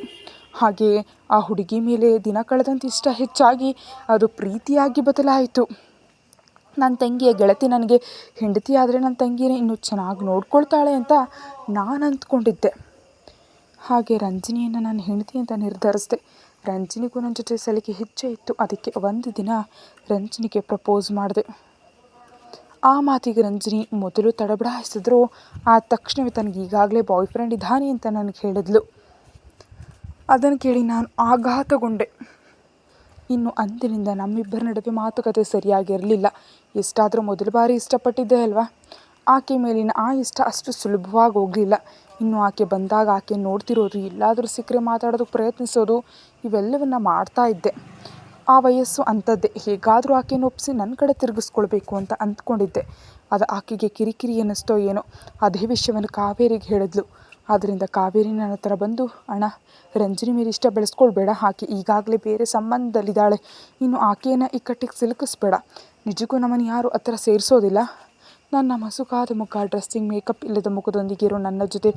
ಹಾಗೆ ಆ ಹುಡುಗಿ ಮೇಲೆ ದಿನ ಕಳೆದಂತೆ ಇಷ್ಟ ಹೆಚ್ಚಾಗಿ ಅದು ಪ್ರೀತಿಯಾಗಿ ಬದಲಾಯಿತು. ನನ್ನ ತಂಗಿಯ ಗೆಳತಿ ನನಗೆ ಹೆಂಡತಿ ಆದರೆ ನನ್ನ ತಂಗಿನ ಇನ್ನೂ ಚೆನ್ನಾಗಿ ನೋಡ್ಕೊಳ್ತಾಳೆ ಅಂತ ನಾನು ಅಂದ್ಕೊಂಡಿದ್ದೆ. ಹಾಗೆ ರಂಜನಿಯನ್ನು ನಾನು ಹೆಂಡತಿ ಅಂತ ನಿರ್ಧರಿಸಿದೆ. ರಂಜನಿಗೂ ನನ್ನ ಜೊತೆ ಸಲಿಗೆ ಹೆಚ್ಚೇ ಇತ್ತು. ಅದಕ್ಕೆ ಒಂದು ದಿನ ರಂಜನಿಗೆ ಪ್ರಪೋಸ್ ಮಾಡಿದೆ. ಆ ಮಾತಿಗೆ ರಂಜನಿ ಮೊದಲು ತಡಬಡಾಯಿಸಿದ್ರು. ಆ ತಕ್ಷಣವೇ ತನಗೆ ಈಗಾಗಲೇ ಬಾಯ್ ಫ್ರೆಂಡ್ ಇದ್ದಾನೆ ಅಂತ ನನಗೆ ಹೇಳಿದ್ಲು. ಅದನ್ನು ಕೇಳಿ ನಾನು ಆಘಾತಗೊಂಡೆ. ಇನ್ನು ಅಂದಿನಿಂದ ನಮ್ಮಿಬ್ಬರ ನಡುವೆ ಮಾತುಕತೆ ಸರಿಯಾಗಿರಲಿಲ್ಲ. ಎಷ್ಟಾದರೂ ಮೊದಲ ಬಾರಿ ಇಷ್ಟಪಟ್ಟಿದ್ದೆ ಅಲ್ವಾ, ಆಕೆ ಮೇಲಿನ ಆ ಇಷ್ಟ ಅಷ್ಟು ಸುಲಭವಾಗಿ ಹೋಗಲಿಲ್ಲ. ಇನ್ನು ಆಕೆ ಬಂದಾಗ ಆಕೆ ನೋಡ್ತಿರೋದು, ಎಲ್ಲಾದರೂ ಸಿಕ್ಕರೆ ಮಾತಾಡೋದಕ್ಕೆ ಪ್ರಯತ್ನಿಸೋದು, ಇವೆಲ್ಲವನ್ನು ಮಾಡ್ತಾ ಇದ್ದೆ. ಆ ವಯಸ್ಸು ಅಂಥದ್ದೇ. ಹೇಗಾದರೂ ಆಕೆಯನ್ನು ಒಪ್ಪಿಸಿ ನನ್ನ ಕಡೆ ತಿರುಗಿಸ್ಕೊಳ್ಬೇಕು ಅಂತ ಅಂದ್ಕೊಂಡಿದ್ದೆ. ಅದು ಆಕೆಗೆ ಕಿರಿಕಿರಿ ಅನ್ನಿಸ್ತೋ ಏನೋ. ಅದೇ ವಿಷಯವನ್ನು ಕಾವೇರಿಗೆ ಹೇಳಿದ್ಲು. ಆದ್ದರಿಂದ ಕಾವೇರಿ ನನ್ನ ಹತ್ರ ಬಂದು, ಅಣ್ಣ, ರಂಜನಿ ಮೇಲೆ ಇಷ್ಟ ಬೆಳೆಸ್ಕೊಳ್ಬೇಡ, ಆಕೆ ಈಗಾಗಲೇ ಬೇರೆ ಸಂಬಂಧದಲ್ಲಿದ್ದಾಳೆ, ಇನ್ನು ಆಕೆಯನ್ನು ಇಕ್ಕಟ್ಟಿಗೆ ಸಿಲುಕಿಸ್ಬೇಡ. ನಿಜಕ್ಕೂ ನಮ್ಮನ್ನು ಯಾರೂ ಹತ್ರ ಸೇರಿಸೋದಿಲ್ಲ. ನನ್ನ ಮಸುಕಾದ ಮುಖ, ಡ್ರೆಸ್ಸಿಂಗ್, ಮೇಕಪ್ ಇಲ್ಲದ ಮುಖದೊಂದಿಗೆ ಇರೋ ನನ್ನ ಜೊತೆ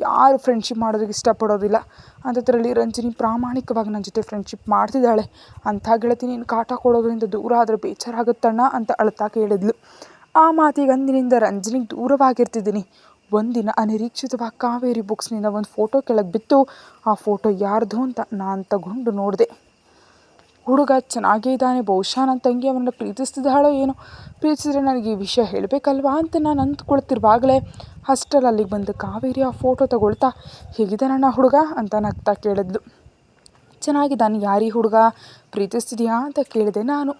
ಯಾರು ಫ್ರೆಂಡ್ಶಿಪ್ ಮಾಡೋದಕ್ಕೆ ಇಷ್ಟಪಡೋದಿಲ್ಲ. ಅಂಥದ್ರಲ್ಲಿ ರಂಜನಿ ಪ್ರಾಮಾಣಿಕವಾಗಿ ನನ್ನ ಜೊತೆ ಫ್ರೆಂಡ್ಶಿಪ್ ಮಾಡ್ತಿದ್ದಾಳೆ. ಅಂಥ ಗೆಳತಿ ನೀನು ಕಾಟ ಕೊಡೋದ್ರಿಂದ ದೂರ ಆದರೆ ಬೇಜಾರಾಗುತ್ತಣ್ಣ ಅಂತ ಅಳ್ತಾ ಕೇಳಿದ್ಲು. ಆ ಮಾತಿಗೆ ಅಂದಿನಿಂದ ರಂಜನಿಗೆ ದೂರವಾಗಿರ್ತಿದ್ದೀನಿ. ಒಂದಿನ ಅನಿರೀಕ್ಷಿತವಾಗಿ ಕಾವೇರಿ ಬುಕ್ಸ್ನಿಂದ ಒಂದು ಫೋಟೋ ಕೆಳಗೆ ಬಿತ್ತು. ಆ ಫೋಟೋ ಯಾರ್ದು ಅಂತ ನಾನು ತಗೊಂಡು ನೋಡಿದೆ. ಹುಡುಗ ಚೆನ್ನಾಗೇ ಇದ್ದಾನೆ. ಬಹುಶಃ ನನ್ನ ತಂಗಿ ಅವನನ್ನು ಪ್ರೀತಿಸ್ತಿದ್ದಾಳೋ ಏನೋ. ಪ್ರೀತಿಸಿದ್ರೆ ನನಗೆ ಈ ವಿಷಯ ಹೇಳಬೇಕಲ್ವಾ ಅಂತ ನಾನು ಅಂದ್ಕೊಳ್ತಿರುವಾಗಲೇ ಅಷ್ಟರಲ್ಲಿ ಅಲ್ಲಿಗೆ ಬಂದು ಕಾವೇರಿ ಆ ಫೋಟೋ ತಗೊಳ್ತಾ, ಹೇಗಿದ್ದಾನಣ್ಣ ಹುಡುಗ ಅಂತ ನಗ್ತಾ ಕೇಳಿದ್ಲು. ಚೆನ್ನಾಗಿದ್ದಾನೆ. ಯಾರೀ ಹುಡುಗ, ಪ್ರೀತಿಸ್ತಿದೆಯಾ ಅಂತ ಕೇಳಿದೆ ನಾನು.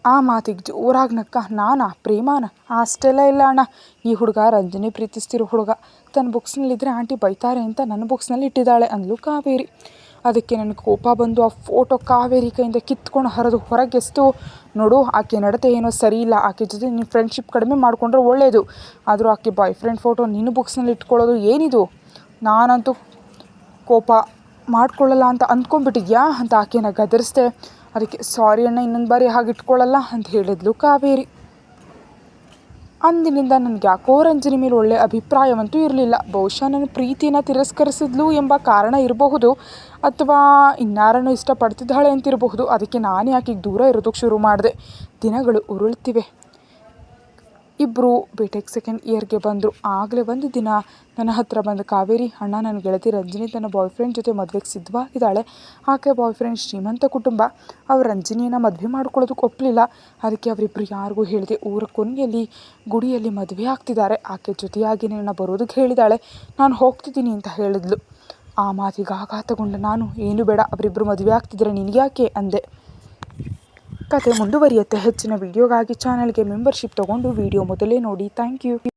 ಆ ಮಾತಿಗೆ ಜೋರಾಗಿ ನಕ್ಕ. ನಾನಾ, ಪ್ರೇಮಾನ? ಅಷ್ಟೆಲ್ಲ ಇಲ್ಲ ಅಣ್ಣ, ಈ ಹುಡುಗ ರಂಜನಿ ಪ್ರೀತಿಸ್ತಿರೋ ಹುಡುಗ. ತನ್ನ ಬುಕ್ಸ್ನಲ್ಲಿದ್ದರೆ ಆಂಟಿ ಬೈತಾರೆ ಅಂತ ನನ್ನ ಬುಕ್ಸ್ನಲ್ಲಿ ಇಟ್ಟಿದ್ದಾಳೆ ಅಂದ್ಲು ಕಾವೇರಿ. ಅದಕ್ಕೆ ನನಗೆ ಕೋಪ ಬಂದು ಆ ಫೋಟೋ ಕಾವೇರಿ ಕೈಯಿಂದ ಕಿತ್ಕೊಂಡು ಹರಿದು ಹೊರಗೆಸ್ತು. ನೋಡು, ಆಕೆ ನಡತೆ ಏನೋ ಸರಿ ಇಲ್ಲ. ಆಕೆ ಜೊತೆ ನೀನು ಫ್ರೆಂಡ್ಶಿಪ್ ಕಡಿಮೆ ಮಾಡಿಕೊಂಡ್ರೆ ಒಳ್ಳೆಯದು. ಆದರೂ ಆಕೆ ಬಾಯ್ ಫ್ರೆಂಡ್ ಫೋಟೋ ನಿನ್ನ ಬುಕ್ಸ್ನಲ್ಲಿ ಇಟ್ಕೊಳ್ಳೋದು ಏನಿದು? ನಾನಂತೂ ಕೋಪ ಮಾಡ್ಕೊಳ್ಳಲ್ಲ ಅಂತ ಅಂದ್ಕೊಂಡ್ಬಿಟ್ಟಿದ್ಯಾ ಅಂತ ಆಕೆನ ಗದರಿಸ್ದೆ. ಅದಕ್ಕೆ ಸಾರಿ ಅಣ್ಣ, ಇನ್ನೊಂದು ಬಾರಿ ಹಾಗೆ ಇಟ್ಕೊಳ್ಳಲ್ಲ ಅಂತ ಹೇಳಿದ್ಲು ಕಾವೇರಿ. ಅಂದಿನಿಂದ ನನಗೆ ಯಾಕೋ ರಂಜನಿ ಮೇಲೆ ಒಳ್ಳೆಯ ಅಭಿಪ್ರಾಯವಂತೂ ಇರಲಿಲ್ಲ. ಬಹುಶಃ ನನ್ನ ಪ್ರೀತಿಯನ್ನು ತಿರಸ್ಕರಿಸಿದ್ಲು ಎಂಬ ಕಾರಣ ಇರಬಹುದು, ಅಥವಾ ಇನ್ಯಾರನ್ನು ಇಷ್ಟಪಡ್ತಿದ್ದಾಳೆ ಅಂತಿರಬಹುದು. ಅದಕ್ಕೆ ನಾನೇ ಆಕೆಗೆ ದೂರ ಇರೋದಕ್ಕೆ ಶುರು ಮಾಡಿದೆ. ದಿನಗಳು ಉರುಳ್ತಿವೆ. ಇಬ್ಬರು ಬಿಟೆಕ್ ಸೆಕೆಂಡ್ ಇಯರ್ಗೆ ಬಂದರು. ಆಗಲೇ ಒಂದು ದಿನ ನನ್ನ ಹತ್ರ ಬಂದು, ಕಾವೇರಿ ಅಣ್ಣ, ನನ್ನ ಗೆಳತಿ ರಂಜಿನಿ ತನ್ನ ಬಾಯ್ ಫ್ರೆಂಡ್ ಜೊತೆ ಮದುವೆಗೆ ಸಿದ್ಧವಾಗಿದ್ದಾಳೆ. ಆಕೆ ಬಾಯ್ ಫ್ರೆಂಡ್ ಶ್ರೀಮಂತ ಕುಟುಂಬ. ಅವ್ರು ರಂಜಿನಿಯನ್ನು ಮದುವೆ ಮಾಡ್ಕೊಳ್ಳೋದಕ್ಕೆ ಒಪ್ಪಲಿಲ್ಲ. ಅದಕ್ಕೆ ಅವರಿಬ್ಬರು ಯಾರಿಗೂ ಹೇಳಿದೆ ಊರ ಕೊನೆಯಲ್ಲಿ ಗುಡಿಯಲ್ಲಿ ಮದುವೆ ಆಗ್ತಿದ್ದಾರೆ. ಆಕೆ ಜೊತೆಯಾಗಿ ನನ್ನ ಬರೋದಕ್ಕೆ ಹೇಳಿದಾಳೆ. ನಾನು ಹೋಗ್ತಿದ್ದೀನಿ ಅಂತ ಹೇಳಿದ್ಲು. ಆ ಮಾತಿಗೆ ಆಘಾತಗೊಂಡ ನಾನು, ಏನು ಬೇಡ, ಅವರಿಬ್ಬರು ಮದುವೆ ಆಗ್ತಿದ್ರೆ ನಿನಗ್ಯಾಕೆ ಅಂದೆ. ಕತೆ ಮುಂದುವರಿಯುತ್ತೆ. ಹೆಚ್ಚಿನ ವಿಡಿಯೋಗಾಗಿ ಚಾನಲ್ಗೆ ಮೆಂಬರ್ಶಿಪ್ ತೊಗೊಂಡು ವಿಡಿಯೋ ಮೊದಲೇ ನೋಡಿ. Thank you.